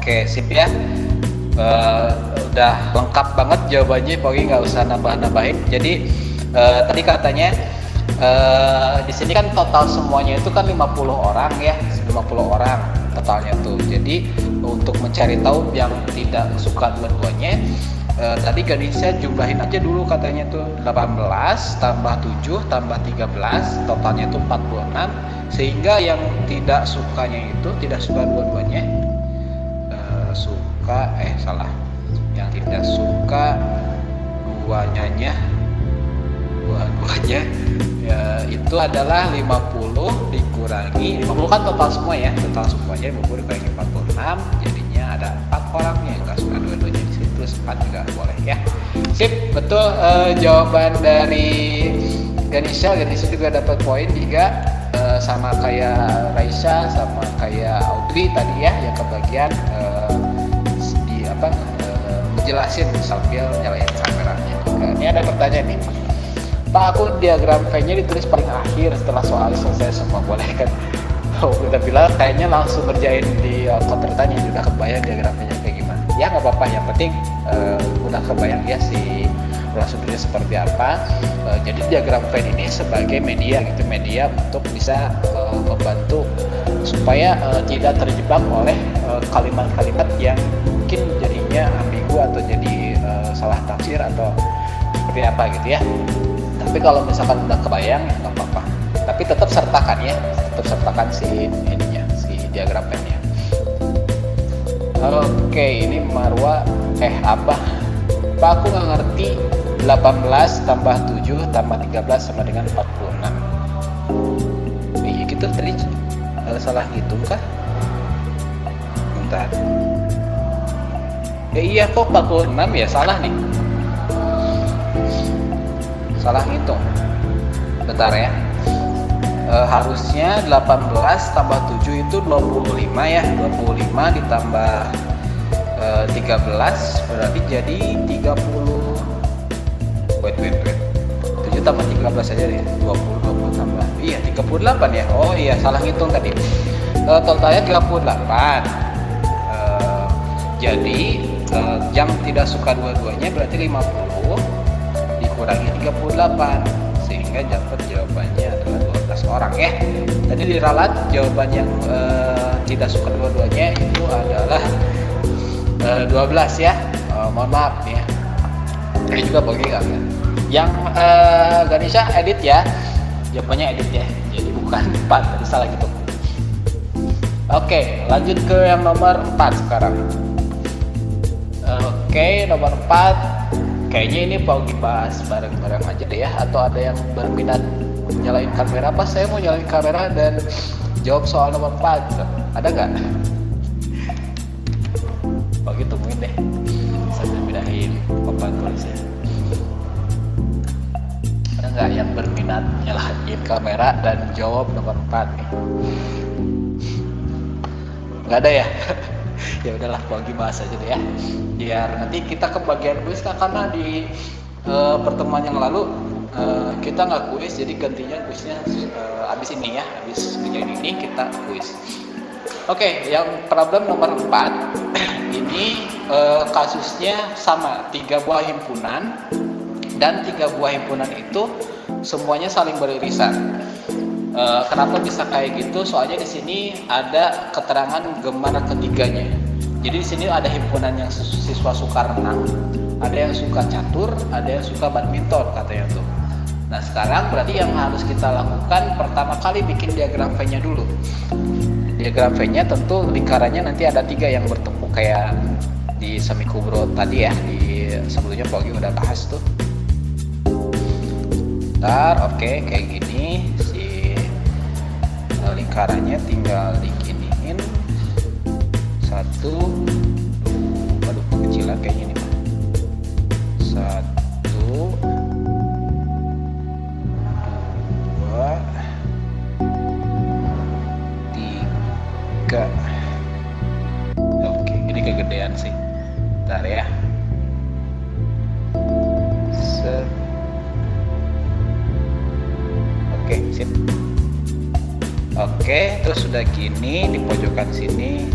Oke, sip ya. Udah lengkap banget jawabannya, pokoknya nggak usah nambah-nambahin. Jadi tadi katanya di sini kan total semuanya itu kan 50 orang ya, 50 orang totalnya tuh. Jadi untuk mencari tahu yang tidak suka dua-duanya, tadi Ganesha jumlahin aja dulu katanya tuh 18 tambah 7 tambah 13 totalnya tuh 46, sehingga yang tidak sukanya itu tidak suka dua-duanya yang tidak suka dua-duanya ya, itu adalah 50 dikurangi 50 kan total semua ya, total semuanya 50 dikurangi 46 jadinya ada 4 orang yang nggak suka dua-duanya. Di situ 4 juga boleh ya. Sip, betul. Jawaban dari Ganesha juga dapat poin juga, sama kayak Raisa sama kayak Audrey tadi ya, yang kebagian menjelasin sambil nyalain kameranya. Ini ada pertanyaan nih, Pak, aku diagram V-nya ditulis paling akhir setelah soal selesai semua, boleh kan? Oh, udah bilang kayaknya langsung ngerjain di kontertanya, udah kebayang diagram V-nya kayak gimana. Ya nggak apa-apa, yang penting udah kebayang ya si prosedurnya seperti apa. Jadi diagram Venn ini sebagai media gitu, media untuk bisa membantu supaya tidak terjebak oleh kalimat-kalimat yang mungkin jadinya ambigu atau jadi salah tafsir atau seperti apa gitu ya. Tapi kalau misalkan udah kebayang ya nggak apa-apa. Tapi tetap sertakan ya, tetap sertakan si ininya, si diagram Venn-nya. Oke, ini Marwa Abah. Pak, aku nggak ngerti 18 tambah 7 tambah 13 sama dengan 46. Iya gitu tadi salah ngitung kah? Bentar. Iya kok 46 ya, salah nih. salah ngitung. Bentar ya. Harusnya 18 tambah 7 itu 25 ya. 25 ditambah 13 berarti jadi 30. Wait. 7 tambah 13 aja deh. 20 tambah. Iya, 38 ya. Oh iya, salah ngitung tadi. Totalnya 38. Jadi yang tidak suka dua-duanya berarti 50 dikurangi 38 sehingga dapat jawabannya adalah 12 orang ya. Tadi diralat jawaban yang tidak suka dua-duanya itu adalah 12 ya. Mohon maaf ya. Ini juga bagi kan. Yang Ganesha edit ya. Jawabannya edit ya. Jadi bukan 4, tadi salah gitu. Oke, lanjut ke yang nomor 4 sekarang. Oke, nomor 4. Kayaknya ini mau dibahas bareng-bareng aja deh ya. Atau ada yang berminat nyalain kamera? Pas saya mau nyalain kamera dan jawab soal nomor 4 gitu. Ada nggak? Bagi tungguin deh. Sambil pindahin papan tulisnya. Ada nggak yang berminat nyalain kamera dan jawab nomor 4 nih? Nggak ada ya? Ya udahlah, bagi bahas aja deh ya. Biar nanti kita ke bagian kuis karena di pertemuan yang lalu kita nggak kuis, jadi gantinya kuisnya abis ini ya, abis bagian ini kita kuis. Oke, yang problem nomor 4 ini kasusnya sama, 3 buah himpunan dan 3 buah himpunan itu semuanya saling beririsan. Kenapa bisa kayak gitu? Soalnya di sini ada keterangan gemar ketiganya. Jadi di sini ada himpunan yang siswa suka renang, ada yang suka catur, ada yang suka badminton katanya tuh. Nah sekarang berarti yang harus kita lakukan pertama kali bikin diagram V-nya dulu. Diagram V-nya tentu lingkarannya nanti ada 3 yang bertemu kayak di semikubro tadi ya. Di sebelumnya Pogi udah bahas tuh. Ntar oke, kayak gini si lingkarannya tinggal diginiin 1, waduh kecilan kayaknya nih 1, 2, 3. Oke, ini kegedean sih. Bentar ya. Oke, sip. Oke, terus sudah gini di pojokan sini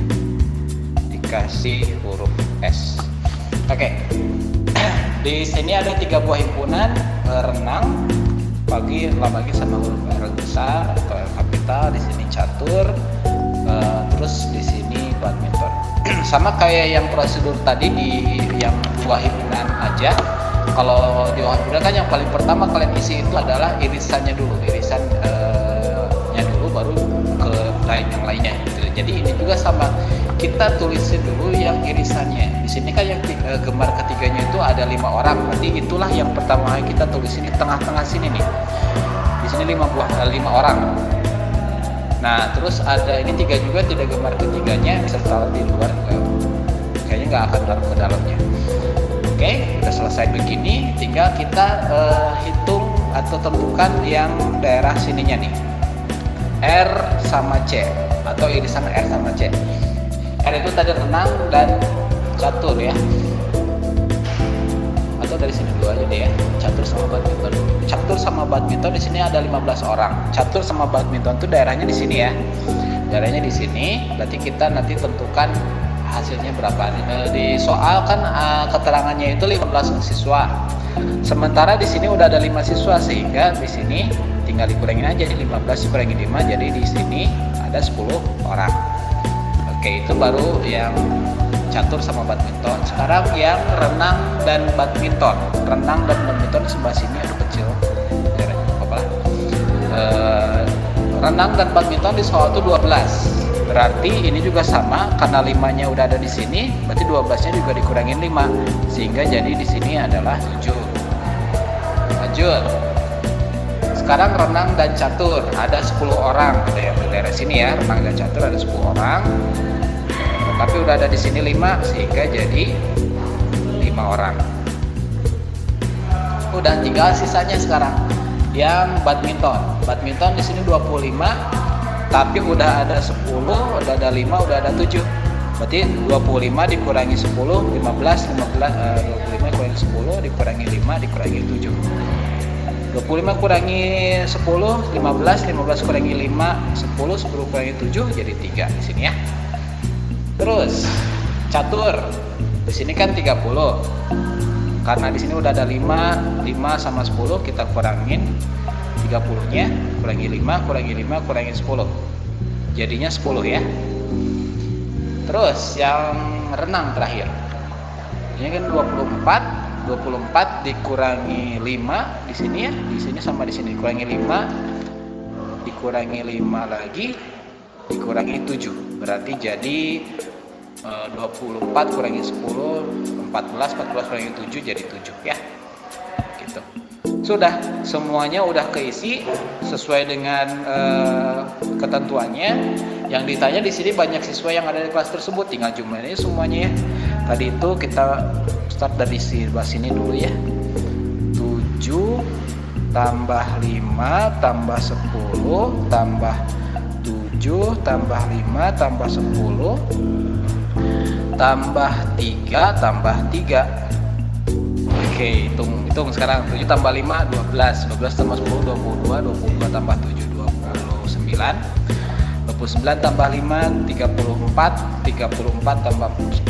dikasih huruf S. Oke. Di sini ada 3 buah himpunan, renang, pagi lagi sama huruf R besar atau R kapital, di sini catur, terus di sini badminton. Sama kayak yang prosedur tadi di yang buah himpunan aja. Kalau di buah himpunan kan yang paling pertama kalian isi itu adalah irisannya dulu, irisannya dulu baru ke yang lainnya gitu. Jadi ini juga sama, kita tulisin dulu yang irisannya. Di sini kan yang gemar ketiganya itu ada 5 orang, berarti itulah yang pertama kita tulisin di tengah-tengah sini nih. Di sini 5 orang. Nah, terus ada ini 3 juga tidak gemar ketiganya, bisa taruh di luar, kayaknya nggak akan taruh ke dalamnya. Oke, udah selesai begini, tinggal kita hitung atau tentukan yang daerah sininya nih. R sama C atau irisan R sama C. R itu tadi renang dan catur ya. Atau dari sini dulu aja deh ya. Catur sama badminton. Catur sama badminton di sini ada 15 orang. Catur sama badminton itu daerahnya di sini ya. Daerahnya di sini. Berarti kita nanti tentukan hasilnya berapa. Di soal kan keterangannya itu 15 siswa. Sementara di sini udah ada 5 siswa sehingga di sini tinggal dikurangin aja, di 15 dikurangi 5, jadi di sini ada 10 orang. Oke, itu baru yang catur sama badminton. Sekarang yang renang dan badminton. Renang dan badminton sebelah sini ada kecil. Renang dan badminton di soal itu 12. Berarti ini juga sama, karena 5-nya udah ada di sini, berarti 12-nya juga dikurangin 5, sehingga jadi di sini adalah 7. Lanjut. Sekarang renang dan catur ada 10 orang, ada yang di daerah sini ya, renang dan catur ada 10 orang. Tapi udah ada di sini 5, sehingga jadi 5 orang. Udah tinggal sisanya sekarang. Yang badminton. Badminton di sini 25, tapi udah ada 10, udah ada 5, udah ada 7. Berarti 25 dikurangi 10, 15, 25 kurangi 10, dikurangi 5, dikurangi 7. 25 kurangi 10, 15, 15 kurangi 5, 10, 10 kurangi 7, jadi 3 di sini ya. Terus, catur. Di sini kan 30. Karena di sini udah ada 5 sama 10 kita kurangin 30-nya, kurangi 5, kurangi 5, kurangi 10. Jadinya 10 ya. Terus yang renang terakhir. Ini kan 24 dikurangi 5 di sini ya. Di sini sama di sini dikurangi 5, dikurangi 5 lagi, dikurangi 7. Berarti jadi 24 kurangi 10, 14 kurangi 7 jadi 7 ya. Gitu. Sudah, semuanya udah keisi sesuai dengan ketentuannya. Yang ditanya di sini banyak siswa yang ada di kelas tersebut, tinggal jumlahnya semuanya ya. Tadi itu kita start dari sini dulu ya. 7 tambah 5 tambah 10 tambah 7 tambah 5 tambah 10 tambah 3 tambah 3. Oke, hitung sekarang. 7 tambah 5 12, 12 tambah 10 22, 22 tambah 7 29, 29 tambah 5 34, 34 tambah 10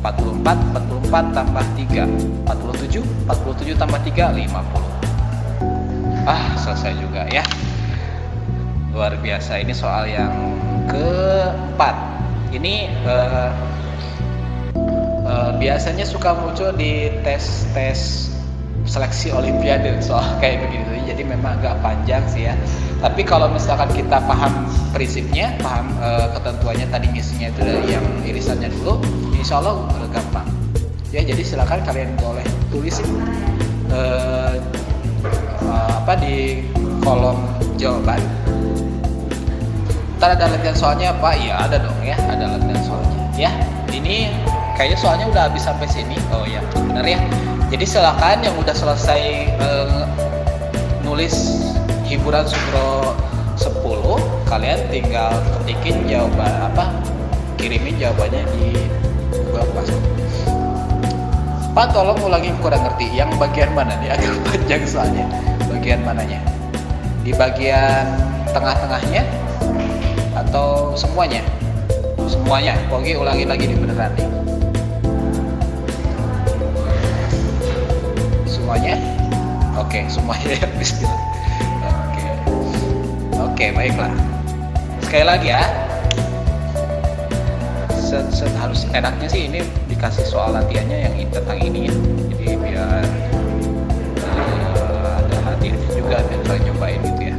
44, 44 tambah 3 47, 47 tambah 3 50. Selesai juga ya. Luar biasa, ini soal yang keempat. Ini biasanya suka muncul di tes seleksi olimpiade soal kayak begitu. Jadi memang agak panjang sih ya. Tapi kalau misalkan kita paham prinsipnya, paham ketentuannya, tadi ngisinya itu dari yang irisannya dulu, insya Allah udah gampang. Ya, jadi silakan kalian boleh tulisin di kolom jawaban. Ntar ada latihan soalnya apa? Iya ada dong ya, ada latihan soalnya. Ya, ini kayaknya soalnya udah habis sampai sini. Oh ya, benar ya. Jadi silakan yang udah selesai nulis hiburan Sugro 10, kalian tinggal ketikin jawaban kirimin jawabannya di Google Classroom. Pak, tolong ulangi, kurang ngerti. Yang bagian mana nih? Agak panjang soalnya. Bagian mananya? Di bagian tengah-tengahnya atau semuanya? Semuanya. Oke, ulangi lagi nih beneran nih. Semuanya? Oke, semuanya ya. Bismillah. Oke, baiklah. Sekali lagi ya. Harus enaknya sih ini dikasih soal latihannya yang tentang ini ya. Jadi biar ada latihannya juga biar kalian nyobain gitu ya.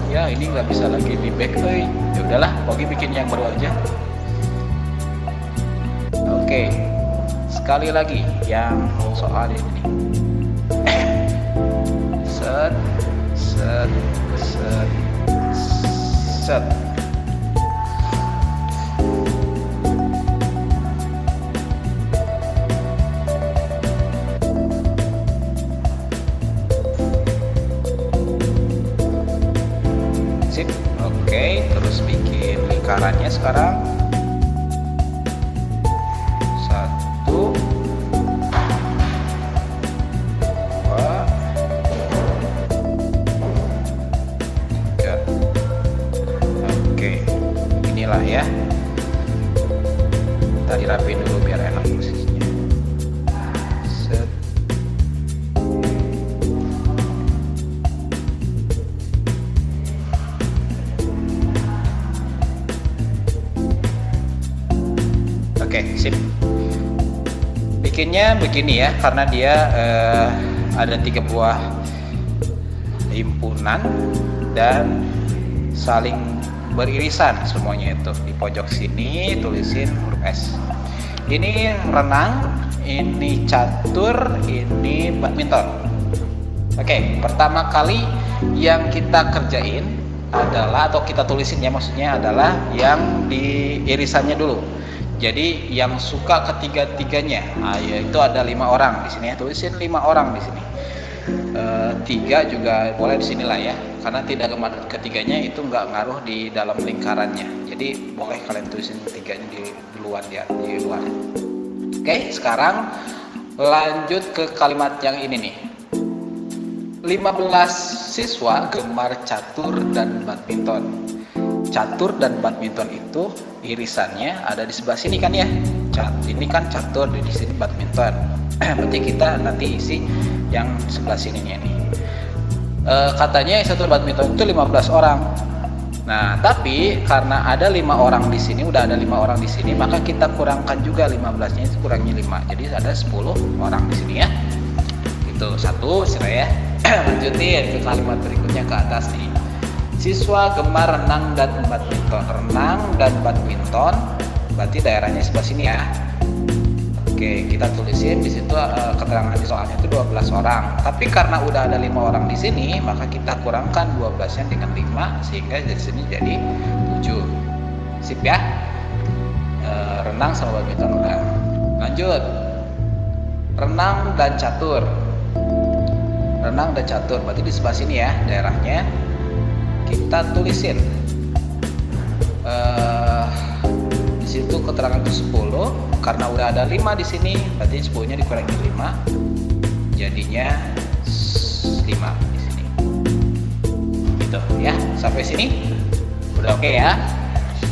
Ya ini nggak bisa lagi di back, ya udahlah, Pogi bikin yang baru aja. Oke, sekali lagi yang soal ini. Set. Oke, terus bikin lingkarannya sekarang. 1 2 3. Oke, inilah ya. Kita dirapin dulu biar enak posisinya. Oke, sip. Bikinnya begini ya, karena dia ada 3 buah himpunan dan saling beririsan semuanya itu. Di pojok sini tulisin huruf S. Ini renang, ini catur, ini badminton. Oke, pertama kali yang kita kerjain adalah, atau kita tulisin ya, maksudnya adalah yang di irisannya dulu. Jadi yang suka ketiga-tiganya, yaitu ada 5 orang di sini ya. Tulisin 5 orang di sini. 3 juga boleh di sini lah ya, karena tidak ketiganya itu nggak ngaruh di dalam lingkarannya. Jadi boleh kalian tulisin 3-nya di luar ya, di luar. Oke, sekarang lanjut ke kalimat yang ini nih. 15 siswa gemar catur dan badminton. Catur dan badminton itu irisannya ada di sebelah sini kan ya. Ini kan catur, di sini badminton. Berarti kita nanti isi yang sebelah sininya nih. Katanya catur badminton itu 15 orang. Nah, tapi karena ada 5 orang di sini, udah ada 5 orang di sini, maka kita kurangkan juga 15-nya, itu kurangi 5. Jadi ada 10 orang di sini ya. Itu satu, sudah ya. Lanjutin ke kalimat berikutnya ke atas nih. Siswa gemar renang dan badminton. Renang dan badminton berarti daerahnya sebelah sini ya. Oke, kita tulisin di situ keterangan di soalnya itu 12 orang. Tapi karena udah ada 5 orang di sini, maka kita kurangkan 12-nya dengan 5 sehingga dari sini jadi 7. Sip ya. Renang sama badminton udah. Lanjut. Renang dan catur. Renang dan catur berarti di sebelah sini ya daerahnya. Kita tulisin di situ keterangan itu 10, karena udah ada 5 di sini berarti 10-nya dikurangi 5 jadinya 5 di sini. Gitu ya, sampai sini udah oke ya.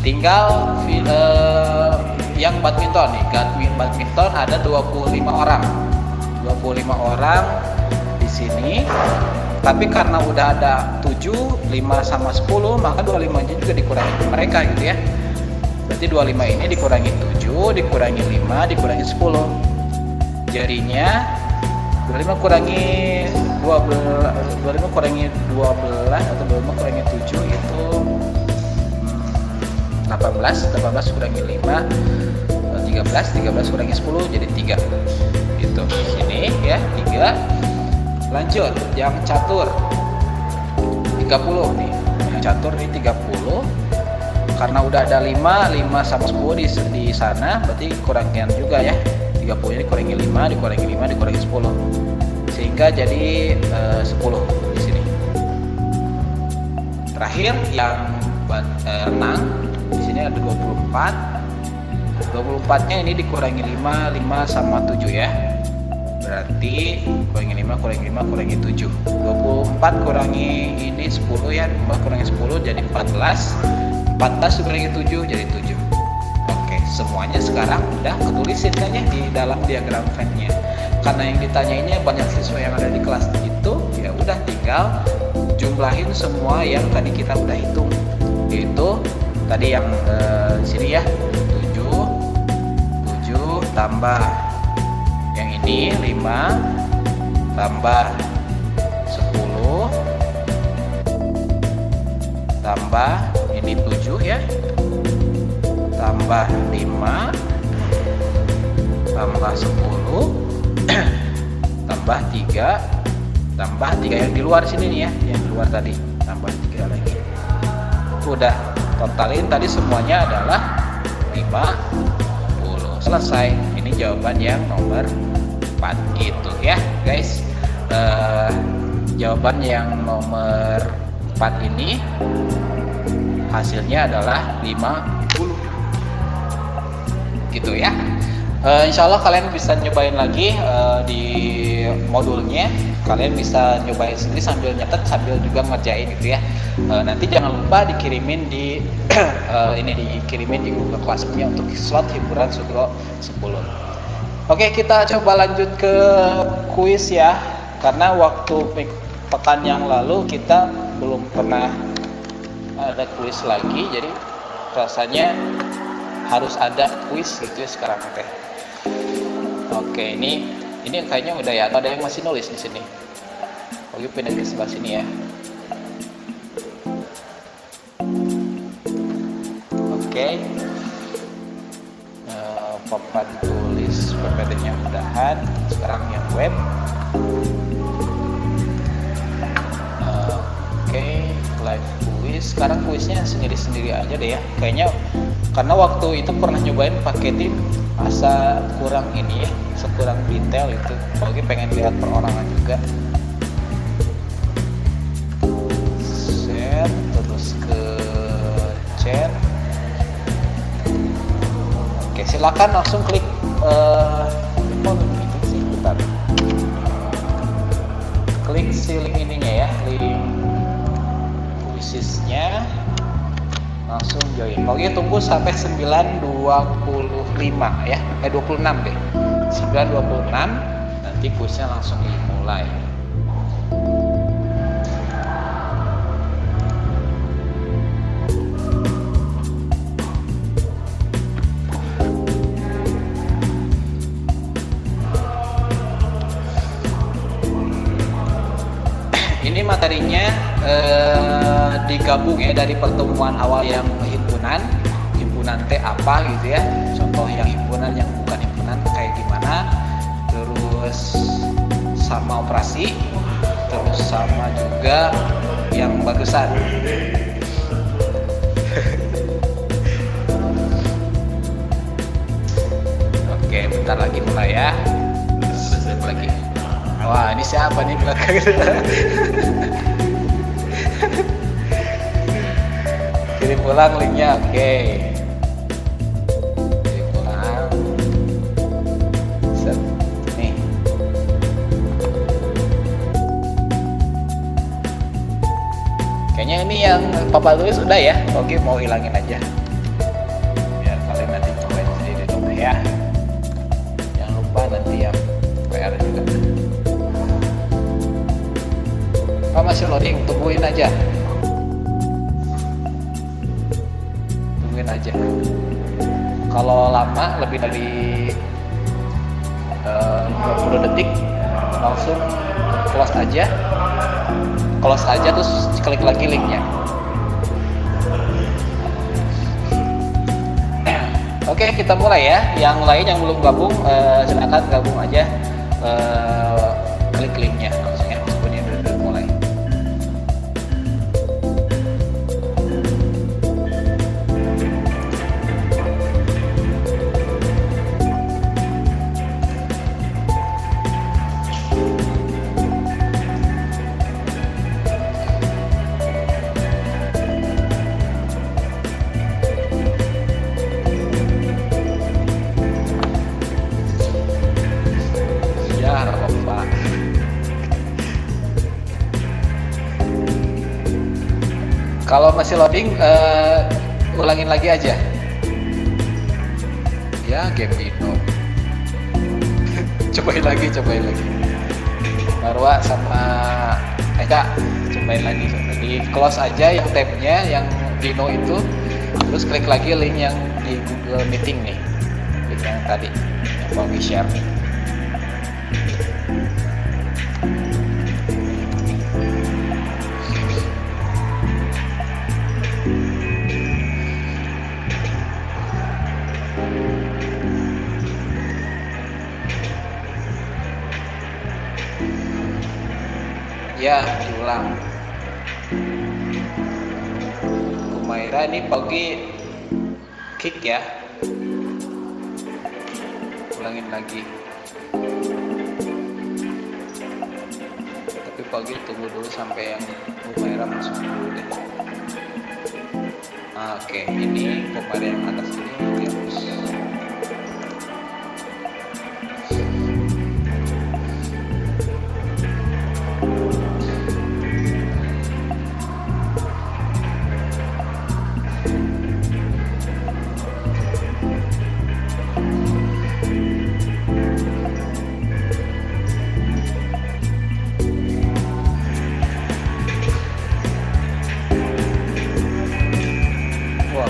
Tinggal yang badminton nih. Badminton ada 25 orang. 25 orang di sini. Tapi karena udah ada 7, 5 sama 10, maka 25-nya juga dikurangi mereka gitu ya. Berarti 25 ini dikurangi 7, dikurangi 5, dikurangi 10. Jadinya 25 kurangi 12, 25 kurangi 12 atau 25 kurangi 7 itu 18, 18 kurangi 5, 13, 13 kurangi 10 jadi 3. Gitu. Sini ya, 3. Lanjut, yang catur 30 nih. Yang catur ini 30. Karena udah ada 5 sama 10 di sana, berarti kurangian juga ya. 30-nya dikurangi 5, dikurangi 5, dikurangi 10. Sehingga jadi 10 di sini. Terakhir yang renang di sini ada 24. 24-nya ini dikurangi 5, 5 sama 7 ya. Berarti kurangi 5, kurangi 5, kurangi 7. 24 kurangi ini 10 ya. 4 kurangi 10 jadi 14. 14 kurangi 7 jadi 7. Oke, semuanya sekarang udah ketulisin kan ya di dalam diagram Venn-nya. Karena yang ditanyainnya banyak siswa yang ada di kelas itu, ya udah tinggal jumlahin semua yang tadi kita udah hitung. Yaitu tadi yang di sini ya. 7 tambah yang ini 5 tambah 10 tambah ini 7 ya, tambah 5 tambah 10 tambah 3 tambah 3 yang di luar sini nih ya, yang di luar tadi tambah 3 lagi. Udah totalin tadi semuanya adalah 50. Selesai. Ini jawaban yang nomor 4 gitu ya guys. Jawaban yang nomor 4 ini hasilnya adalah 50 gitu ya. Insya Allah kalian bisa nyobain lagi di modulnya. Kalian bisa nyobain sendiri sambil nyatet, sambil juga ngerjain gitu ya. Nanti jangan lupa dikirimin di dikirimin di Google Classroom-nya untuk slot hiburan Sugro 10. Oke, kita coba lanjut ke kuis ya. Karena waktu pekan yang lalu kita belum pernah ada kuis lagi, jadi rasanya harus ada kuis gitu ya sekarang teh. Oke, ini kayaknya udah ya, atau ada yang masih nulis di sini. Oke, pindah ke sebelah sini ya. Oke. Papan tulis PPT-nya udahan. Sekarang yang web. Oke, live quiz. sekarang kuisnya sendiri-sendiri aja deh ya kayaknya, karena waktu itu pernah nyobain pakai tim asa kurang ini ya, sekurang detail itu. Oke, pengen lihat perorangan juga. Set terus ke chat. Oke, silakan langsung klik itu sih, bentar. Klik si link ininya ya, link wishisnya, langsung join. Oke, tunggu sampai 9.25 ya, 26 deh. 9.26 nanti kuisnya langsung dimulai. Ini materinya digabung ya dari pertemuan awal yang himpunan T apa gitu ya, contoh yang himpunan, yang bukan himpunan kayak gimana, terus sama operasi, terus sama juga yang bagusan. Oke, bentar lagi mulai ya. Terus lagi. Wah, ini siapa nih belakang? Kirim ulang linknya, oke. Kirim ulang. Set. Nih. Kayaknya ini yang Papa tulis udah ya. Oke, mau hilangin aja. Biar kalian nanti cobain sendiri di rumah ya. Jangan lupa nanti yang PR juga. Oh, masih loading, tungguin aja. Tungguin aja. Kalau lama lebih dari 20 detik langsung close aja. Close aja terus klik lagi linknya. Oke, kita mulai ya. Yang lain yang belum gabung silakan gabung aja. Klik linknya langsung ya. Sebenarnya udah mulai. Kalau masih loading, ulangin lagi aja. Ya, game Dino. cobain lagi. Marwa sama Eka, cobain lagi. Di close aja yang tabnya, yang Dino itu. Terus klik lagi link yang di Google Meeting nih. Link yang tadi, yang mau di-share nih. Ya, diulang. Humaira ini pagi kick ya. Ulangin lagi. Tapi pagi tunggu dulu sampai yang Humaira masuk dulu deh. Oke, ini Humaira yang atas ini harus.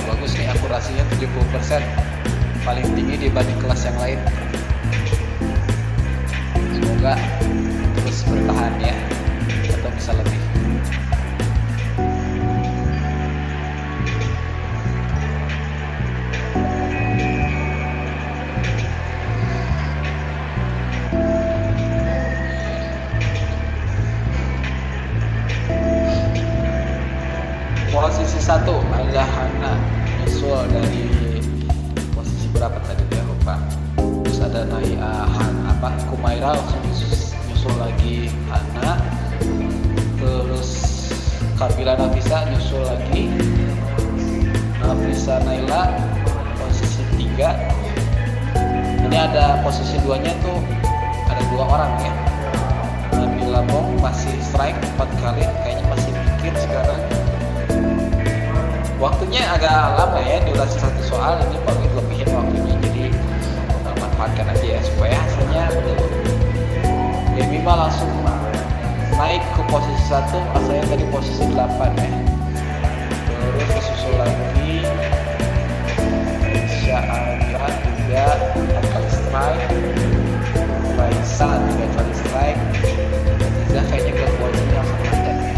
Bagus nih, akurasinya 70%, paling tinggi dibanding kelas yang lain. Semoga terus bertahan ya, atau bisa lebih. Posisi 1 ada Hana, nyusul dari posisi berapa tadi dia lupa. Terus ada Kumaira langsung nyusul lagi Hana. Terus Kabila Nafisa nyusul lagi. Nafisa Naila posisi 3. Ini ada posisi 2-nya tuh ada 2 orang ya. Nabila Bong masih strike 4 kali, kayaknya masih pikir sekarang. Waktunya agak lama ya, durasi satu soal ini Pak Wid lebihin waktunya, jadi manfaatkan aja ya supaya hasilnya betul. Mima langsung naik ke posisi 1, asalnya tadi posisi 8 ya. Terus disusul lagi Insya Allah juga 4 kali strike, Raisa 3 kali strike. Aziza kayaknya keduanya langsung mantan ya.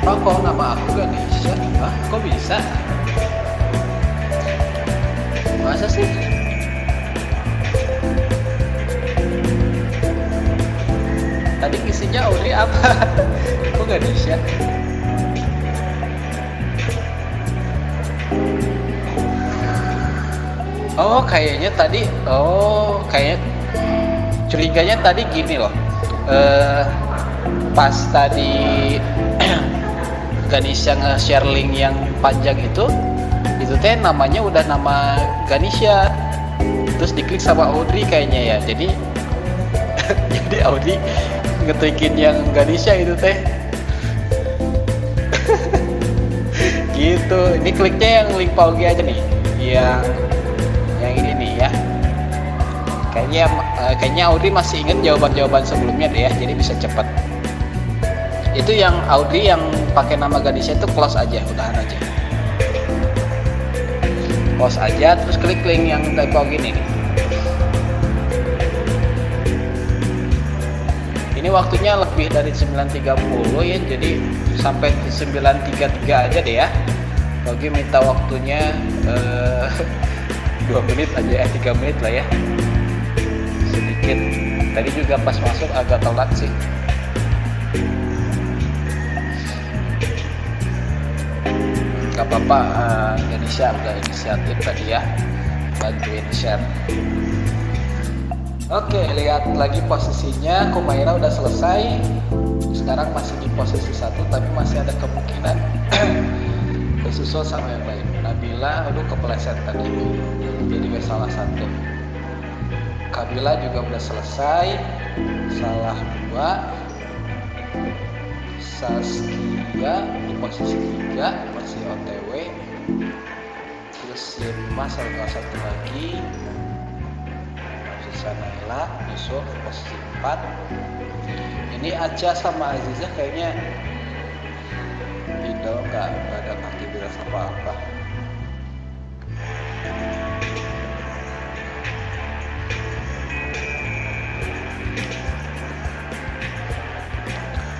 Oh, kok nama aku gak bisa? Ah, kok bisa? Masa sih? Tadi isinya Audrey apa? Kok gak bisa? Oh, kayaknya tadi. Oh, kayak curiganya tadi gini loh. Pas tadi Ganesha nge-share link yang panjang itu teh namanya udah nama Ganesha, terus diklik sama Audrey kayaknya ya, jadi Audrey ngetrikin yang Ganesha itu teh gitu. Ini kliknya yang link Paugi aja nih, yang ini nih ya. Kayaknya Audrey masih inget jawaban sebelumnya deh ya, jadi bisa cepat. Itu yang Audrey yang pakai nama Ganesha itu close aja, udahan aja. Close aja, terus klik link yang typo gini nih. Ini waktunya lebih dari 9.30 ya, jadi sampai 9.33 aja deh ya. Paugi minta waktunya 2 menit aja, 3 menit lah ya. Sedikit. Tadi juga pas masuk agak telat sih. Gak apa-apa, Ganesha udah inisiatif tadi ya, bantuin share. Oke, lihat lagi posisinya. Kumaira udah selesai, sekarang masih di posisi 1, tapi masih ada kemungkinan kesusul sama yang lain. Nabila kepeleset tadi, jadi salah 1. Kabila juga udah selesai, salah 2. Saskia di posisi 3 masih OTW. Terus Mas salah 1 lagi, Nafisa Naila nyusul ke posisi 4. Ini Aca sama Aziza kayaknya tidak ada aktivitas apa-apa.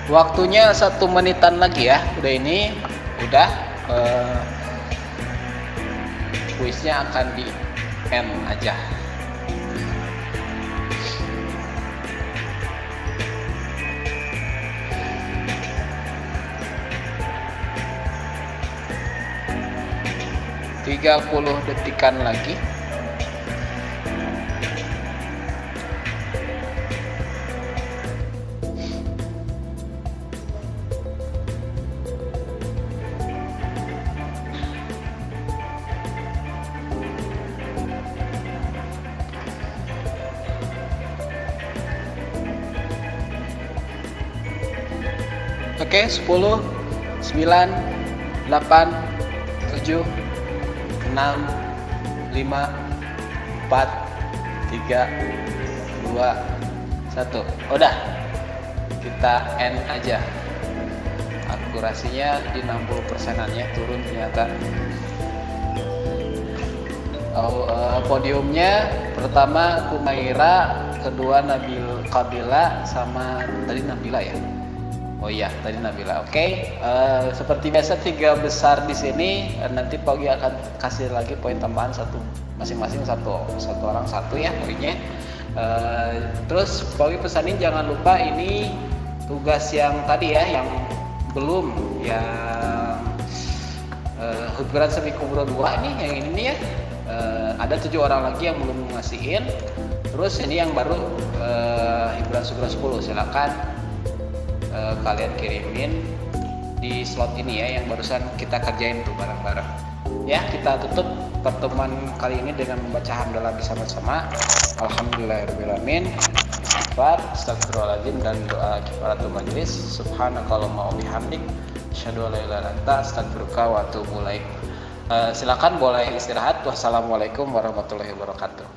Waktunya 1 menitan lagi ya. Udah kuisnya akan di end aja. Tiga 30 detikan lagi. Oke, 10, 9, 8, 7, 6, 5, 4, 3, 2, 1. Udah, kita end aja. Akurasinya di 60%-an ya, turun ternyata. Podiumnya pertama Kumaira, kedua Kabila, sama tadi Nabila ya. Oh iya, tadi Nabila. Oke. Seperti biasa 3 besar di sini. Nanti Paugi akan kasih lagi poin tambahan masing-masing satu orang 1 ya poinnya. Terus Paugi pesanin jangan lupa ini tugas yang tadi ya, yang belum yang hiburan semi kubro 2 nih, yang ini ya, ada 7 orang lagi yang belum ngasihin. Terus ini yang baru hiburan subro 10, silakan kalian kirimin di slot ini ya, yang barusan kita kerjain tuh bareng-bareng ya. Kita tutup pertemuan kali ini dengan membaca hamdalah bersama-sama. Alhamdulillahirrahmanirrahim, istighfar, astagfirullahaladzim, dan doa kifaratul majlis. Subhanakallahumma wa bihamdik, asyhadu an la ilaha illa anta, astaghfiruka wa atubu ilaik. Silakan boleh istirahat. Wassalamualaikum warahmatullahi wabarakatuh.